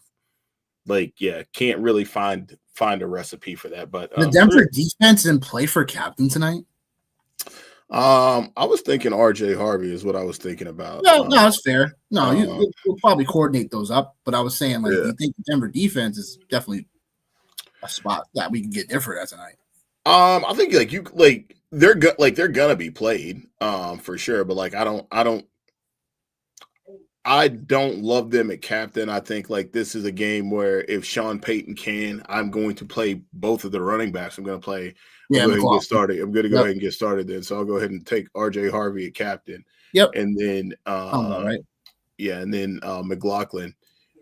like, can't really find a recipe for that. But the Denver defense didn't play for captain tonight. I was thinking RJ Harvey is what I was thinking about. No, it's fair. No, you'll probably coordinate those up. But I was saying, like, you think the Denver defense is definitely a spot that we can get different as tonight? I think they're gonna be played for sure. But like, I don't love them at captain. I think, like, this is a game where if Sean Payton can, I'm going to play both of the running backs. I'm going to play. I'm going to get started. I'm going to go ahead and get started then. So I'll go ahead and take RJ Harvey at captain. Yep. And then, right. Yeah, and then McLaughlin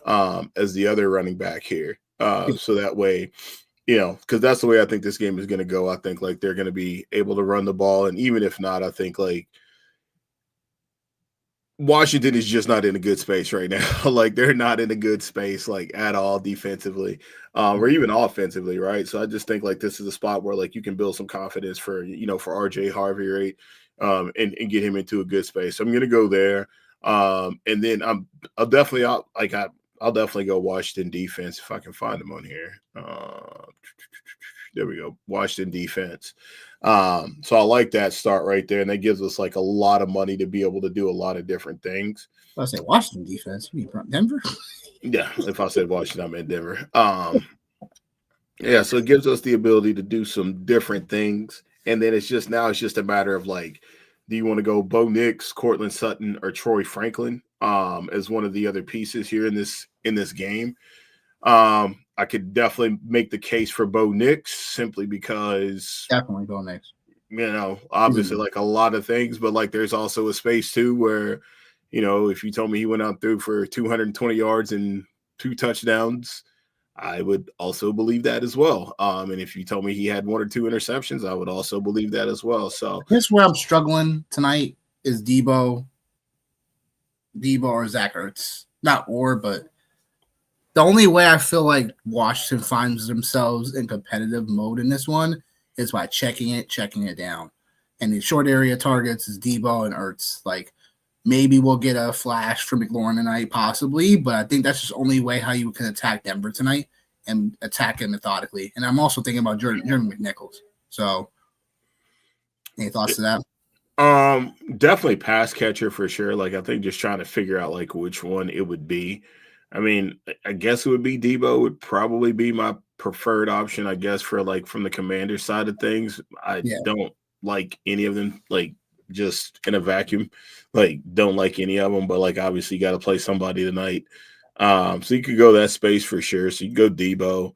as the other running back here. So that way, because that's the way I think this game is going to go. I think, like, they're going to be able to run the ball, and even if not, I think, like, Washington is just not in a good space right now. Like, they're not in a good space, like, at all defensively, or even offensively, right? So I just think, like, this is a spot where, like, you can build some confidence for RJ Harvey, right? And get him into a good space. So I'm going to go there. And then I'll definitely go Washington defense if I can find them on here. There we go. Washington defense. So I like that start right there. And that gives us, like, a lot of money to be able to do a lot of different things. I say Washington defense. You mean Denver? Yeah. If I said Washington, I meant Denver. Yeah. So it gives us the ability to do some different things. And then it's just a matter of, like, do you want to go Bo Nix, Courtland Sutton, or Troy Franklin as one of the other pieces here in this game? I could definitely make the case for Bo Nix simply because definitely Bo Nix. Obviously, like, a lot of things, but, like, there's also a space too where, if you told me he went out through for 220 yards and 2 touchdowns, I would also believe that as well. And if you told me he had 1 or 2 interceptions, I would also believe that as well. So here's where I'm struggling tonight is Debo or Zach Ertz. But the only way I feel like Washington finds themselves in competitive mode in this one is by checking it down. And the short area targets is Debo and Ertz. Like, maybe we'll get a flash from McLaurin tonight, possibly, but I think that's just the only way how you can attack Denver tonight and attack it methodically. And I'm also thinking about Jordan McNichols. So Any thoughts to that? Definitely pass catcher for sure. Like, I think just trying to figure out like which one it would be. I mean, I guess it would be Debo would probably be my preferred option, I guess, for like from the Commander side of things. I don't like any of them, like just in a vacuum. Like, don't like any of them, but like obviously you got to play somebody tonight. So you could go that space for sure. So you go Debo.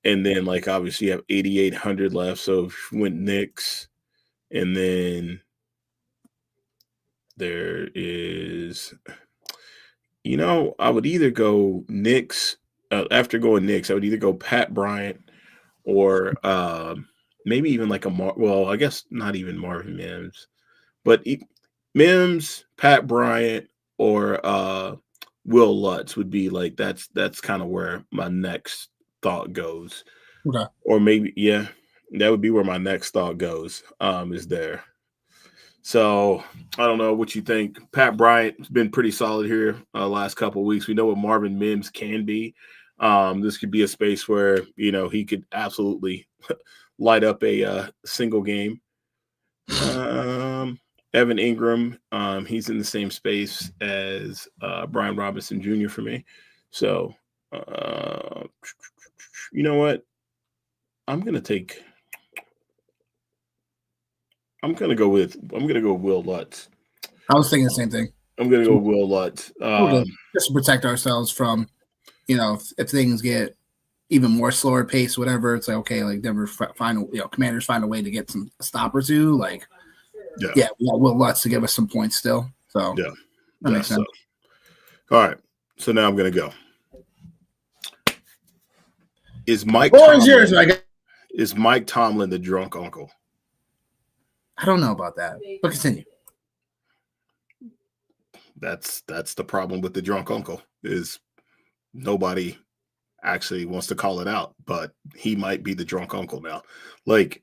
And then like obviously you have 8,800 left. So if you went Knicks. And then there is, I would either go Knicks. After going Knicks, I would either go Pat Bryant or maybe even like I guess not even Marvin Mims. But Mims, Pat Bryant, or Will Lutz would be like that's kind of where my next thought goes. Okay. Or maybe, that would be where my next thought goes, is there. So I don't know what you think. Pat Bryant's been pretty solid here last couple of weeks. We know what Marvin Mims can be. This could be a space where, he could absolutely light up a single game. Evan Ingram, he's in the same space as Brian Robinson Jr. for me. So, you know what? I'm going to go with Will Lutz. I was thinking the same thing. I'm going to go with Will Lutz. Just to protect ourselves from, if things get even more slower pace, whatever, it's like, okay, like never Commanders find a way to get some stop or two. Like, we got Will Lutz to give us some points still. So, that makes sense. All right. So now I'm going to go. Is Mike Tomlin the drunk uncle? I don't know about that, but continue. That's the problem with the drunk uncle is nobody actually wants to call it out, but he might be the drunk uncle now. Like,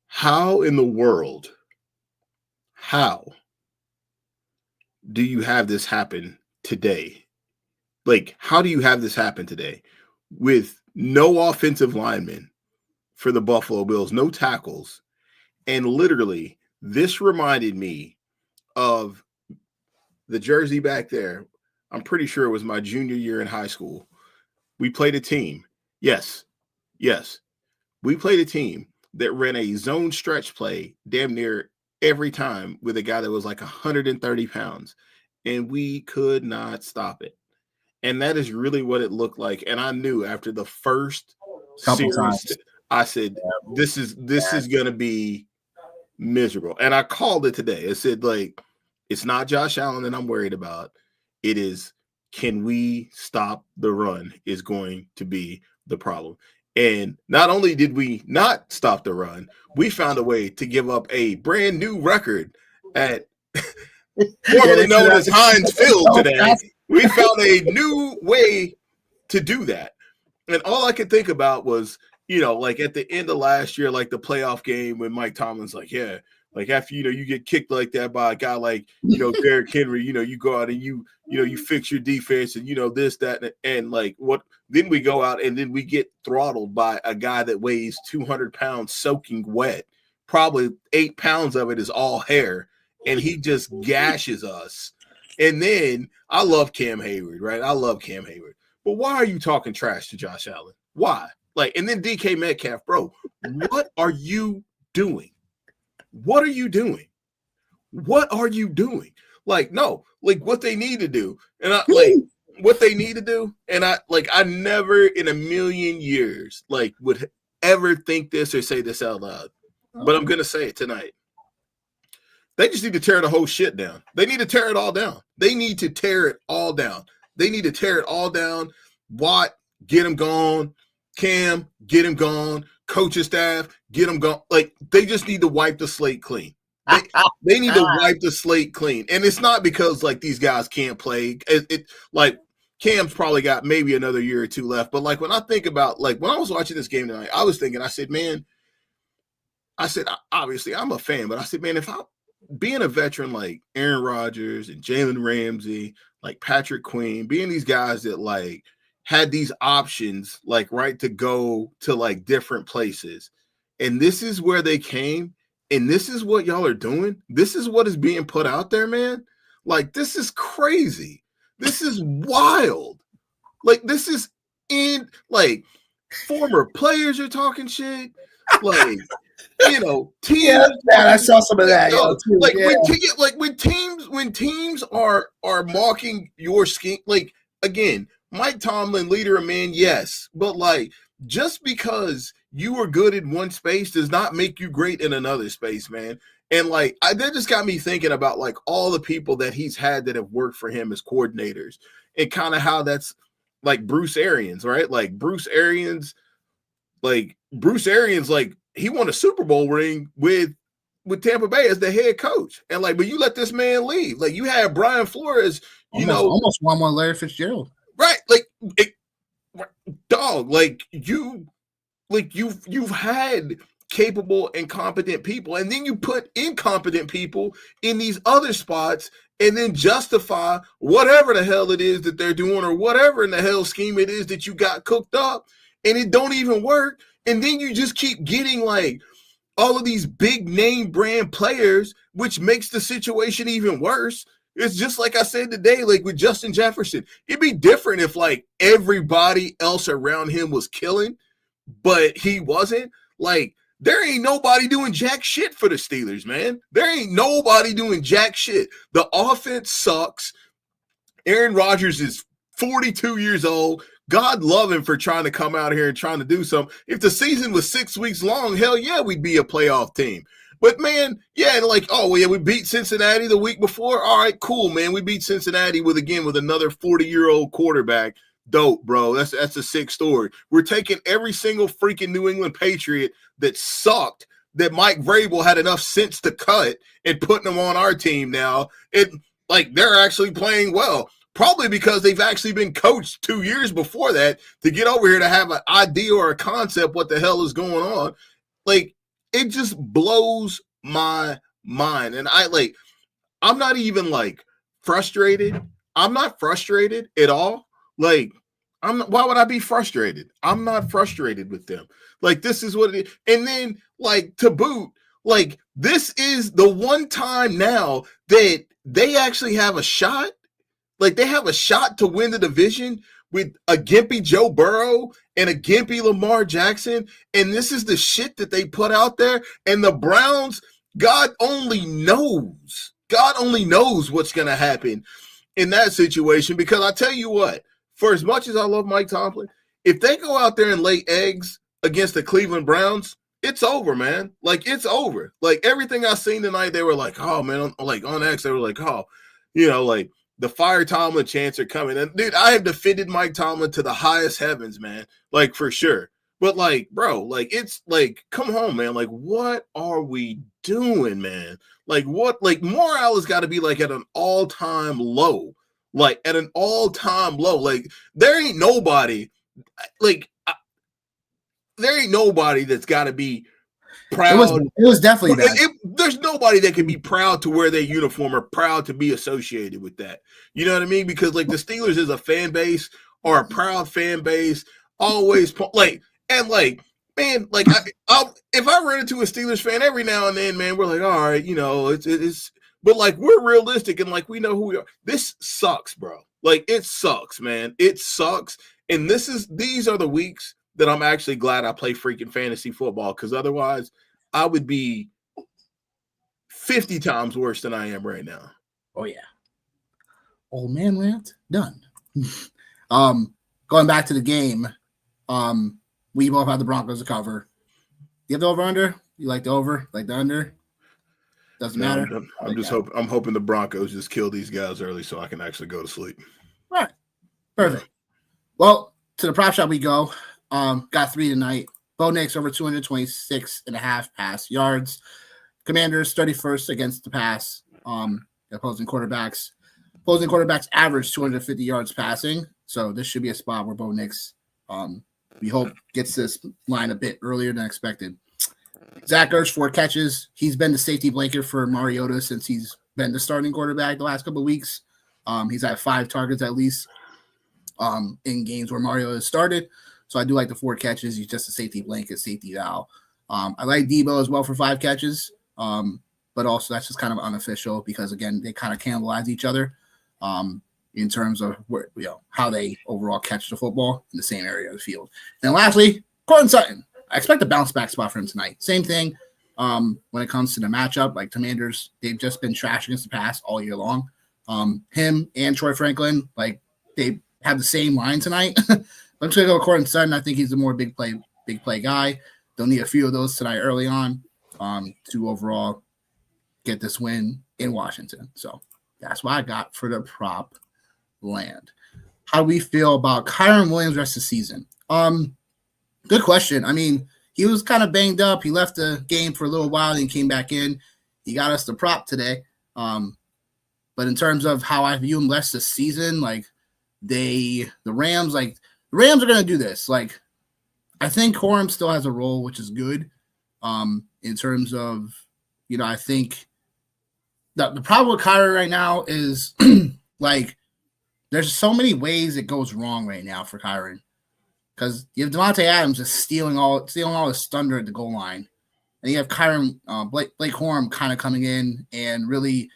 how in the world, how do you have this happen today? Like, how do you have this happen today with no offensive linemen for the Buffalo Bills, no tackles? And literally, this reminded me of the jersey back there. I'm pretty sure it was my junior year in high school. We played a team. Yes. We played a team that ran a zone stretch play damn near every time with a guy that was like 130 pounds. And we could not stop it. And that is really what it looked like. And I knew after the first couple times, I said, this is going to be miserable. And I called it today. I said, like, it's not Josh Allen that I'm worried about. It is, can we stop the run is going to be the problem. And not only did we not stop the run, we found a way to give up a brand new record at formerly known as Heinz Field today. We found a new way to do that. And all I could think about was, like at the end of last year, like the playoff game when Mike Tomlin's like, like after, you get kicked like that by a guy like, Derrick Henry, you go out and you fix your defense and, this, that, and like then we go out and then we get throttled by a guy that weighs 200 pounds soaking wet. Probably 8 pounds of it is all hair. And he just gashes us. And then I love Cam Hayward, right? I love Cam Hayward. But why are you talking trash to Josh Allen? Why? Like, and then DK Metcalf, bro, what are you doing? What are you doing? What are you doing? Like, no, like what they need to do. And what they need to do. And I never in a million years, would ever think this or say this out loud. But I'm going to say it tonight. They just need to tear the whole shit down. They need to tear it all down. They need to tear it all down. They need to tear it all down. Watt, get him gone. Cam, get him gone. Coaching staff, get him gone. Like, they just need to wipe the slate clean. They need to wipe the slate clean. And it's not because, like, these guys can't play. Like, Cam's probably got maybe another year or two left. But, like, when I think about, like, when I was watching this game tonight, I was thinking, I said, obviously, I'm a fan. But I said, man, if I'm being a veteran like Aaron Rodgers and Jalen Ramsey, like Patrick Queen, being these guys that, like, had these options, like, right, to go to, like, different places. And this is where they came and this is what y'all are doing. This is what is being put out there, man. Like, this is crazy. This is wild. Like, this is former players are talking shit. Like, teams. Yeah, I saw some of that. When teams are mocking your scheme, like, again, Mike Tomlin, leader of men, yes, but like, just because you are good in one space does not make you great in another space, man. And like, that just got me thinking about like all the people that he's had that have worked for him as coordinators, and kind of how that's like Bruce Arians, right? Like Bruce Arians, like he won a Super Bowl ring with Tampa Bay as the head coach, and like, but you let this man leave. Like, you had Brian Flores, almost won one Larry Fitzgerald, right? Dog, like you've had capable and competent people, and then you put incompetent people in these other spots, and then justify whatever the hell it is that they're doing, or whatever in the hell scheme it is that you got cooked up, and it don't even work. And then you just keep getting like all of these big name brand players, which makes the situation even worse. It's just like I said today, like with Justin Jefferson. It'd be different if like everybody else around him was killing, but he wasn't. Like, there ain't nobody doing jack shit for the Steelers, man. There ain't nobody doing jack shit. The offense sucks. Aaron Rodgers is 42 years old. God love him for trying to come out here and trying to do something. If the season was 6 weeks long, hell yeah, we'd be a playoff team. But man, yeah, like, oh yeah, we beat Cincinnati the week before. All right, cool, man. We beat Cincinnati with another 40-year-old quarterback. Dope, bro. That's a sick story. We're taking every single freaking New England Patriot that sucked, that Mike Vrabel had enough sense to cut, and putting them on our team now. They're actually playing well. Probably because they've actually been coached 2 years before that to get over here to have an idea or a concept what the hell is going on. Like, it just blows my mind. And I'm not even like frustrated. I'm not frustrated at all. Like, why would I be frustrated? I'm not frustrated with them. Like, this is what it is. And then, like, to boot, like, this is the one time now that they actually have a shot. Like, they have a shot to win the division with a gimpy Joe Burrow and a gimpy Lamar Jackson. And this is the shit that they put out there. And the Browns, God only knows what's going to happen in that situation. Because I tell you what, for as much as I love Mike Tomlin, if they go out there and lay eggs against the Cleveland Browns, it's over, man. Like, it's over. Like, everything I seen tonight, they were like, oh, man, like on X, they were like, oh, like, the fire Tomlin chants are coming. And dude, I have defended Mike Tomlin to the highest heavens, man. Like, for sure. But like, bro, like, it's like, come home, man. Like, what are we doing, man? Like, what? Like, morale has got to be like at an all-time low. Like, at an all-time low. Like, there ain't nobody. Like, there ain't nobody that's got to be proud. It was definitely bad. There's nobody that can be proud to wear their uniform or proud to be associated with that. You know what I mean? Because like, the Steelers is a fan base, or a proud fan base, always like, and like, man, like, if I run into a Steelers fan every now and then, man, we're like, all right, it's but like, we're realistic and like, we know who we are. This sucks, bro. Like, it sucks, man. It sucks. And these are the weeks that I'm actually glad I play freaking fantasy football, because otherwise I would be 50 times worse than I am right now. Oh, yeah. Old man rant, done. Going back to the game, we both had the Broncos to cover. You have the over-under? You like the over? Like the under? Doesn't matter? I'm hoping the Broncos just kill these guys early so I can actually go to sleep. All right. Perfect. Well, to the prop shop we go. Got 3 tonight. Bo Nix over 226.5 pass yards. Commanders 31st against the pass. Opposing quarterbacks average 250 yards passing. So this should be a spot where Bo Nix, we hope, gets this line a bit earlier than expected. Zach Ertz, 4 catches. He's been the safety blanket for Mariota since he's been the starting quarterback the last couple of weeks. He's had 5 targets at least in games where Mariota has started. So I do like the 4 catches. He's just a safety blanket, safety valve. I like Debo as well for 5 catches. But also that's just kind of unofficial because again they kind of cannibalize each other in terms of where how they overall catch the football in the same area of the field. And lastly, Courtland Sutton. I expect a bounce back spot for him tonight. Same thing when it comes to the matchup. Like Commanders, they've just been trash against the pass all year long. Him and Troy Franklin, like they have the same line tonight. I'm just gonna go with Courtland Sutton. I think he's a more big play guy. They'll need a few of those tonight early on to overall get this win in Washington. So that's what I got for the prop land. How do we feel about Kyren Williams rest of the season? Good question. I mean, he was kind of banged up. He left the game for a little while and came back in. He got us the prop today. But in terms of how I view him rest of the season, like the Rams are going to do this. Like, I think Corum still has a role, which is good. In terms of, I think the problem with Kyren right now is like there's so many ways it goes wrong right now for Kyren. Because you have Devontae Adams just stealing all his thunder at the goal line. And you have Kyren, Blake Corum kind of coming in and really,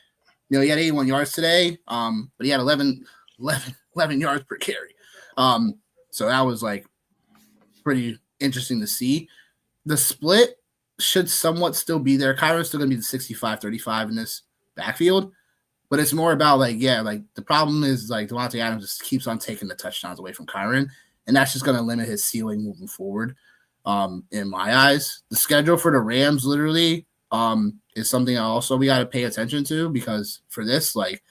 he had 81 yards today, but he had 11 yards per carry. So that was like pretty interesting to see. The split should somewhat still be there. Kyren's still going to be the 65-35 in this backfield. But it's more about the problem is like Devontae Adams just keeps on taking the touchdowns away from Kyren. And that's just going to limit his ceiling moving forward, in my eyes. The schedule for the Rams literally is something also we got to pay attention to because for this, like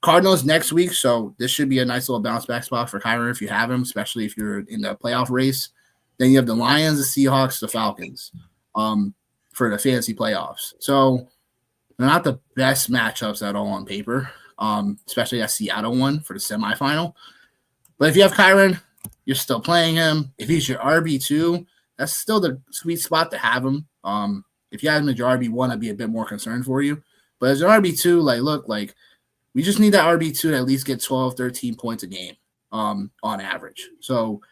Cardinals next week, so this should be a nice little bounce back spot for Kyren if you have him, especially if you're in the playoff race. Then you have the Lions, the Seahawks, the Falcons for the fantasy playoffs. So they're not the best matchups at all on paper, especially that Seattle one for the semifinal. But if you have Kyren, you're still playing him. If he's your RB2, that's still the sweet spot to have him. If you have him as your RB1, I'd be a bit more concerned for you. But as your RB2, we just need that RB2 to at least get 12, 13 points a game on average. So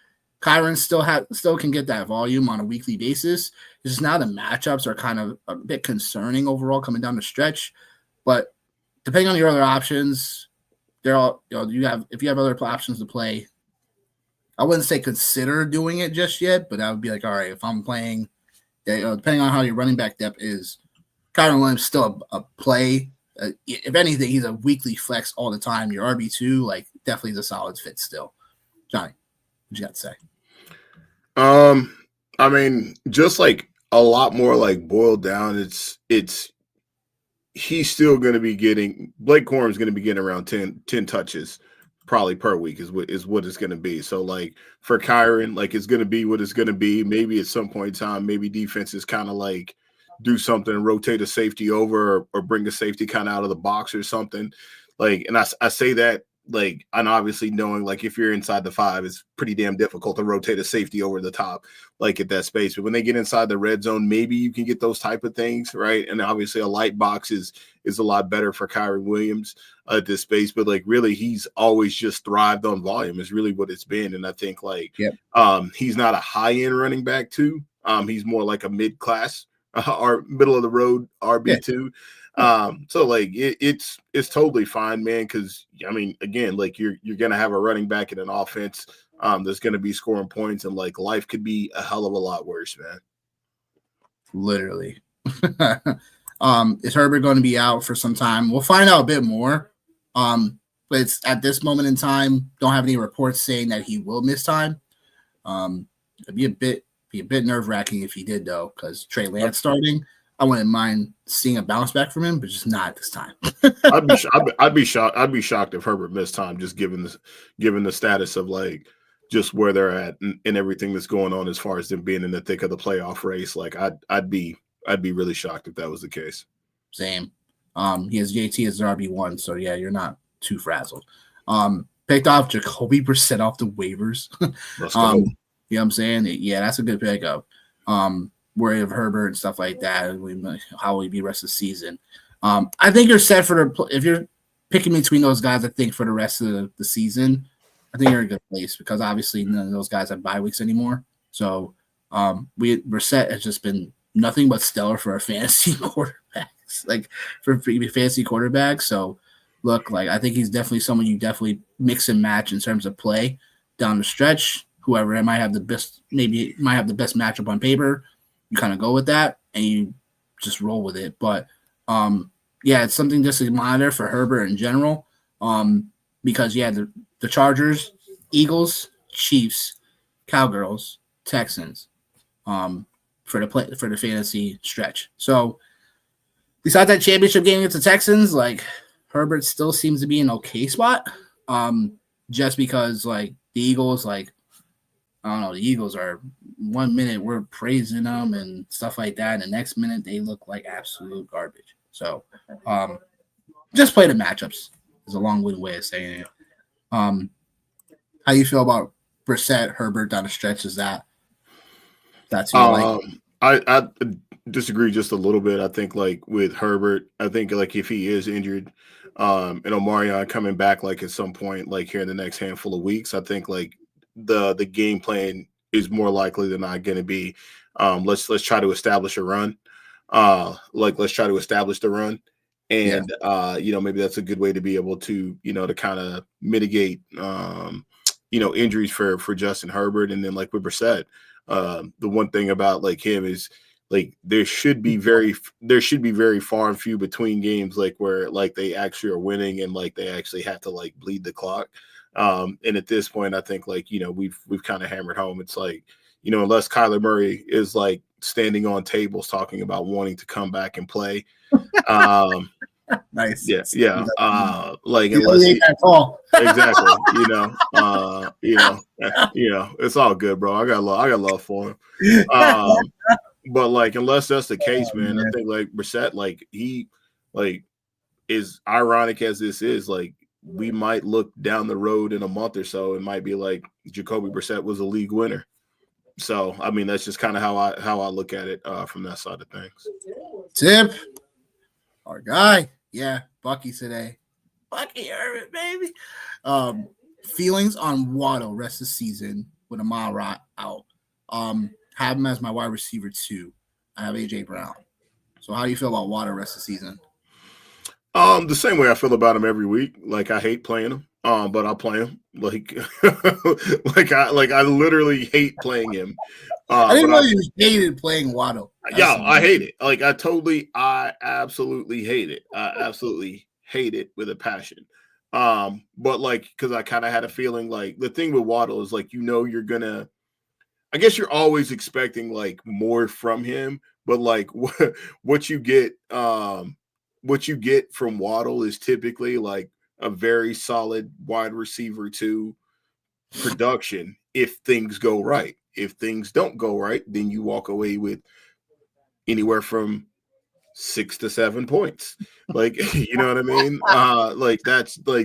Kyren still can get that volume on a weekly basis. It's just now the matchups are kind of a bit concerning overall coming down the stretch. But depending on your other options, they're all if you have other options to play, I wouldn't say consider doing it just yet, but I would be like, all right, if I'm playing, depending on how your running back depth is, Kyren Williams still a play. If anything, he's a weekly flex all the time. Your RB2, definitely is a solid fit still. Johnny, what you got to say? I mean, just a lot more boiled down. It's he's still going to be getting Blake Corum's going to be getting around 10 touches probably per week is what it's going to be. So for Kyren, it's going to be what it's going to be. Maybe at some point in time, maybe defenses kind of do something and rotate a safety over or bring a safety kind of out of the box or something. And I say that and obviously knowing if you're inside the 5, it's pretty damn difficult to rotate a safety over the top at that space. But when they get inside the red zone, maybe you can get those type of things, right? And obviously a light box is a lot better for Kyren Williams at this space. But really he's always just thrived on volume is really what it's been. And I think he's not a high end running back too. He's more like a mid class or middle of the road RB2. So it's totally fine, man. Cause I mean, again, you're going to have a running back in an offense that's going to be scoring points and life could be a hell of a lot worse, man. Literally. Is Herbert going to be out for some time? We'll find out a bit more. But it's at this moment in time, don't have any reports saying that he will miss time. It'd be a bit nerve-wracking if he did though, because Trey Lance starting. I wouldn't mind seeing a bounce back from him, but just not at this time. I'd be shocked. I'd be shocked if Herbert missed time, just given the status of just where they're at and everything that's going on as far as them being in the thick of the playoff race. I'd be really shocked if that was the case. Same. He has JT as RB1, so yeah, you're not too frazzled. Picked off Jacoby Brissett off the waivers. Let's go. You know what I'm saying? Yeah, that's a good pickup. Worry of Herbert and stuff like that. How will he be rest of the season? I think you're set if you're picking between those guys, I think for the rest of the season, I think you're in a good place because obviously none of those guys have bye weeks anymore. So Brissett has just been nothing but stellar for a fantasy quarterbacks, like for fantasy quarterbacks. So look, like I think he's definitely someone you definitely mix and match in terms of play down the stretch. Whoever might have the best matchup on paper, you kind of go with that and you just roll with it. But yeah, it's something just to monitor for Herbert in general. Because the Chargers, Eagles, Chiefs, Cowgirls, Texans, for the fantasy stretch. So besides that championship game against the Texans, like Herbert still seems to be in an okay spot. Just because like the Eagles, like I don't know, the Eagles are 1 minute we're praising them and stuff like that, and the next minute they look like absolute garbage. So just play the matchups is a long-winded way of saying it. How you feel about Brissett, Herbert down the stretch? Is that's your like? I disagree just a little bit. I think like with Herbert, I think like if he is injured, and Omarion coming back like at some point like here in the next handful of weeks, I think like the game plan is more likely than not going to be let's try to establish a run. Let's try to establish the run. And maybe that's a good way to be able to, to kind of mitigate injuries for Justin Herbert. And then like with Brissett, the one thing about like him is like there should be very far and few between games like where like they actually are winning and like they actually have to like bleed the clock. And at this point, I think like, we've kind of hammered home. It's like, unless Kyler Murray is like standing on tables talking about wanting to come back and play. Nice. Yeah. Like unless exactly, it's all good, bro. I got love for him. But like unless that's the case, man, I think like Brissett, like he like is ironic as this is, like we might look down the road in a month or so. It might be like Jacoby Brissett was a league winner. So I mean that's just kind of how I look at it from that side of things. Tip, our guy, Bucky today, Bucky Herbert, baby. Feelings on Waddle rest of the season with Amon-Ra out. Have him as my wide receiver 2. I have AJ Brown. So how do you feel about Waddle rest of the season? The same way I feel about him every week. Like I hate playing him, but I'll play him. Like, I literally hate playing him. I didn't know you hated playing Waddle. I hate it. Like I absolutely hate it. I absolutely hate it with a passion. But like, because I kind of had a feeling like the thing with Waddle is like, you're gonna. I guess you're always expecting like more from him, but like what you get from Waddle is typically like a very solid wide receiver 2 production if things go right. If things don't go right, then you walk away with anywhere from 6 to 7 points. Like, you know what I mean?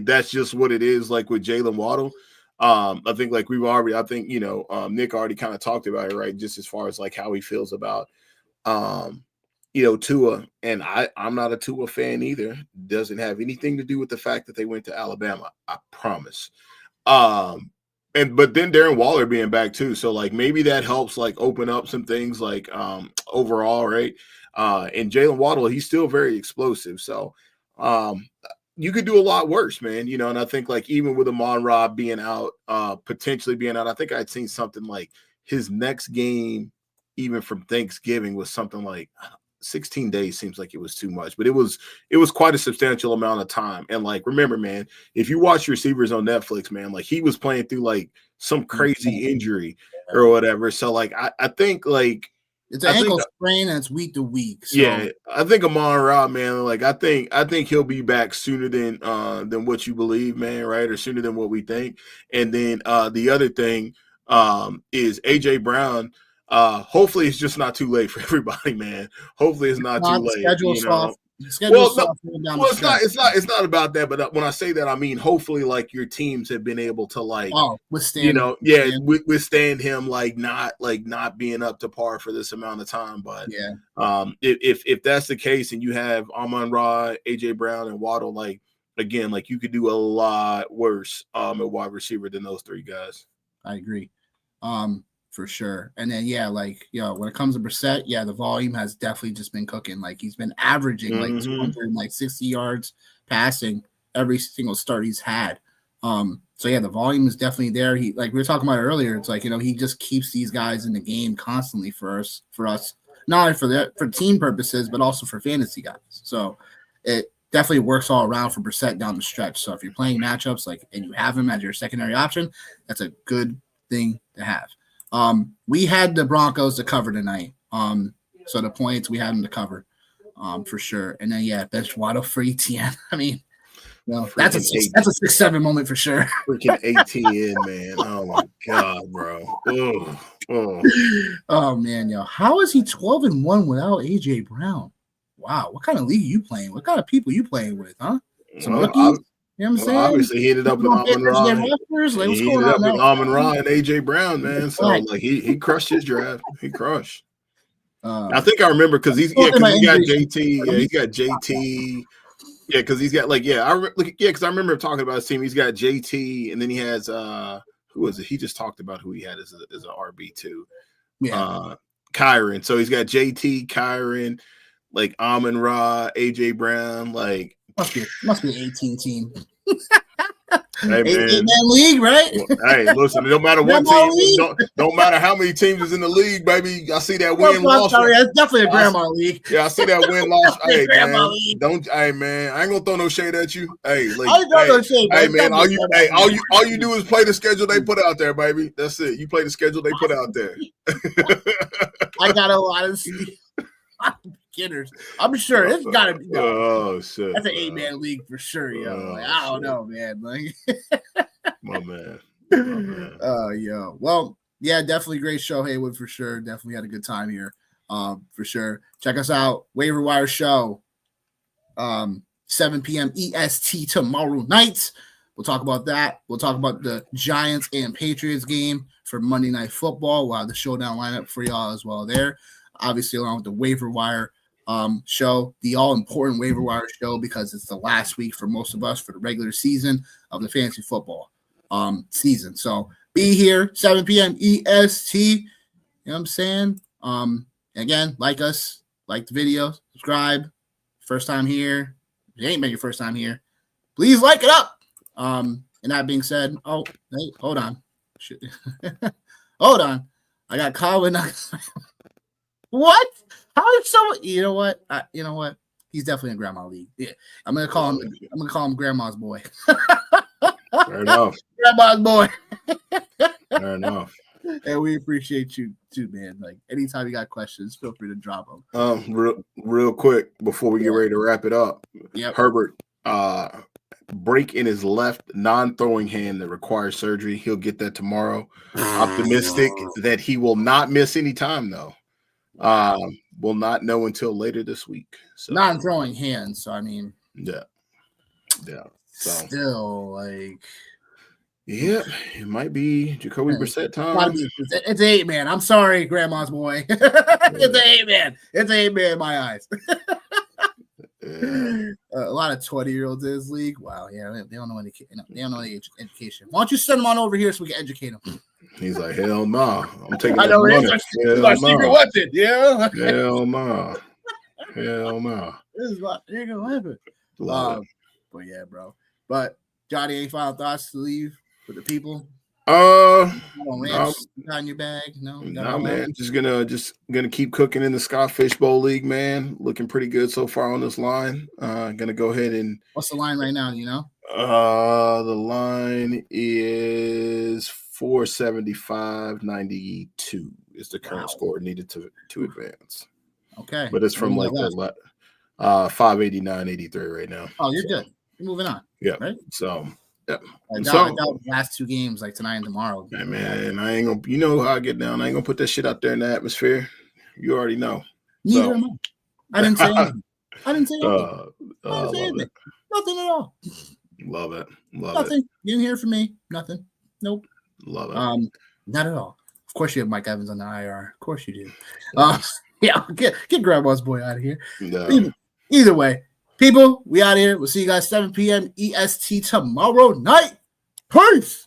That's just what it is. Like with Jalen Waddle. I think like Nick already kind of talked about it, right? Just as far as like how he feels about Tua, and I'm not a Tua fan either. Doesn't have anything to do with the fact that they went to Alabama. I promise. But then Darren Waller being back too, so like maybe that helps like open up some things like overall, right? And Jalen Waddle, he's still very explosive, so you could do a lot worse, man. And I think like even with Amon-Ra being out, potentially being out, I think I'd seen something like his next game, even from Thanksgiving, was something like 16 days. Seems like it was too much, but it was quite a substantial amount of time. And like, remember, man, if you watch receivers on Netflix, man, like he was playing through like some crazy injury or whatever. So like, I think like it's an ankle sprain and it's week to week. So. Yeah, I think Amon-Ra, man, like I think he'll be back sooner than what you believe, man, right? Or sooner than what we think. And then the other thing is AJ Brown. Hopefully it's just not too late for everybody, man. Hopefully it's not too late. It's not about that, but when I say that, I mean hopefully like your teams have been able to like withstand him like not being up to par for this amount of time. But if that's the case and you have Amon-Ra, AJ Brown, and Waddle, like again, like you could do a lot worse at wide receiver than those 3 guys. I agree. for sure. And then when it comes to Brissett, the volume has definitely just been cooking. Like he's been averaging like 260 yards passing every single start he's had. The volume is definitely there. He, like we were talking about earlier, it's like, he just keeps these guys in the game constantly for us, not only for team purposes, but also for fantasy guys. So it definitely works all around for Brissett down the stretch. So if you're playing matchups and you have him as your secondary option, that's a good thing to have. We had the Broncos to cover tonight. So the points we had them to cover, for sure. And then bench Waddle for ETN. I mean, that's a 6-7 moment for sure. Freaking ATN, man. Oh my God, bro. Oh man, how is he 12-1 without AJ Brown? Wow, what kind of league are you playing? What kind of people are you playing with, huh? Some rookies? You know what I'm saying? Obviously, he ended up with Amon-Ra. He ended up with Amon-Ra and AJ Brown, man. So he crushed his draft. He crushed. I think I remember because he got JT. Yeah, he's got JT. Yeah, because he's got because I remember talking about his team. He's got JT, and then he has who was it? He just talked about who he had as an RB2. Yeah, Kyron. So he's got JT, Kyron, like Amon-Ra, AJ Brown, like must be an 18 team. Hey, man. League, right? Hey, listen, no matter what team, don't matter how many teams is in the league, baby. I see that win loss. That's definitely a grandma league. Yeah, I see that win loss. Hey, man, I ain't gonna throw no shade at you. Hey, man, all you do is play the schedule they put out there, baby. That's it. You play the schedule they put out there. I got a lot of beginners. I'm sure it's got to be. Oh shit! That's an 8-man league for sure, yo. I don't know, man. My man. Well, definitely great show, Haywood, for sure. Definitely had a good time here, for sure. Check us out, Waiver Wire Show, 7 p.m. EST tomorrow night. We'll talk about that. We'll talk about the Giants and Patriots game for Monday Night Football. We'll have the showdown lineup for y'all as well there. Obviously, along with the Waiver Wire show, the all-important Waiver Wire show, because it's the last week for most of us for the regular season of the fantasy football season. So be here, 7 p.m. EST. You know what I'm saying? Again, like us, like the video, subscribe. First time here. If it ain't been your first time here, please like it up. And that being said, hey, hold on. Hold on. I got Colin. What? How is someone? You know what? He's definitely in Grandma League. Yeah, I'm gonna call him Grandma's boy. Fair enough. Grandma's boy. Fair enough. And we appreciate you too, man. Like anytime you got questions, feel free to drop them. Real quick before we get ready to wrap it up. Yep. Herbert, break in his left non-throwing hand that requires surgery. He'll get that tomorrow. Optimistic that he will not miss any time though. We'll not know until later this week. So non-throwing hands. So I mean, yeah. So still it might be Jacoby Brissett time. It's 8-man. I'm sorry, Grandma's boy. It's 8-man. It's 8-man in my eyes. A lot of 20-year-olds in this league. Wow, yeah, they don't know any. They don't know any education. Why don't you send them on over here so we can educate them? He's like, hell no. I'm taking I know it's our secret weapon. Yeah. Hell no. This is my secret weapon. But yeah, bro. But Johnny, any final thoughts to leave with the people? Got in your bag? No, man. Just gonna keep cooking in the Scott Fishbowl League, man. Looking pretty good so far on this line. Gonna go ahead and. What's the line right now? Do you know? The line is 475.92 is the current score needed to advance. Okay, but it's from like the 589.83 right now. Oh, you're good. You're moving on. Yeah. Right. So. Yeah. I got the last 2 games like tonight and tomorrow. Man, I ain't gonna. You know how I get down. I ain't gonna put that shit out there in the atmosphere. You already know. Neither am I. I didn't say anything. Nothing at all. Love it. Nothing. You didn't hear from me. Nothing. Nope. Love it. Not at all. Of course you have Mike Evans on the IR. Of course you do. Get Grandma's boy out of here. No. Either way, people, we out of here. We'll see you guys 7 p.m. EST tomorrow night. Peace.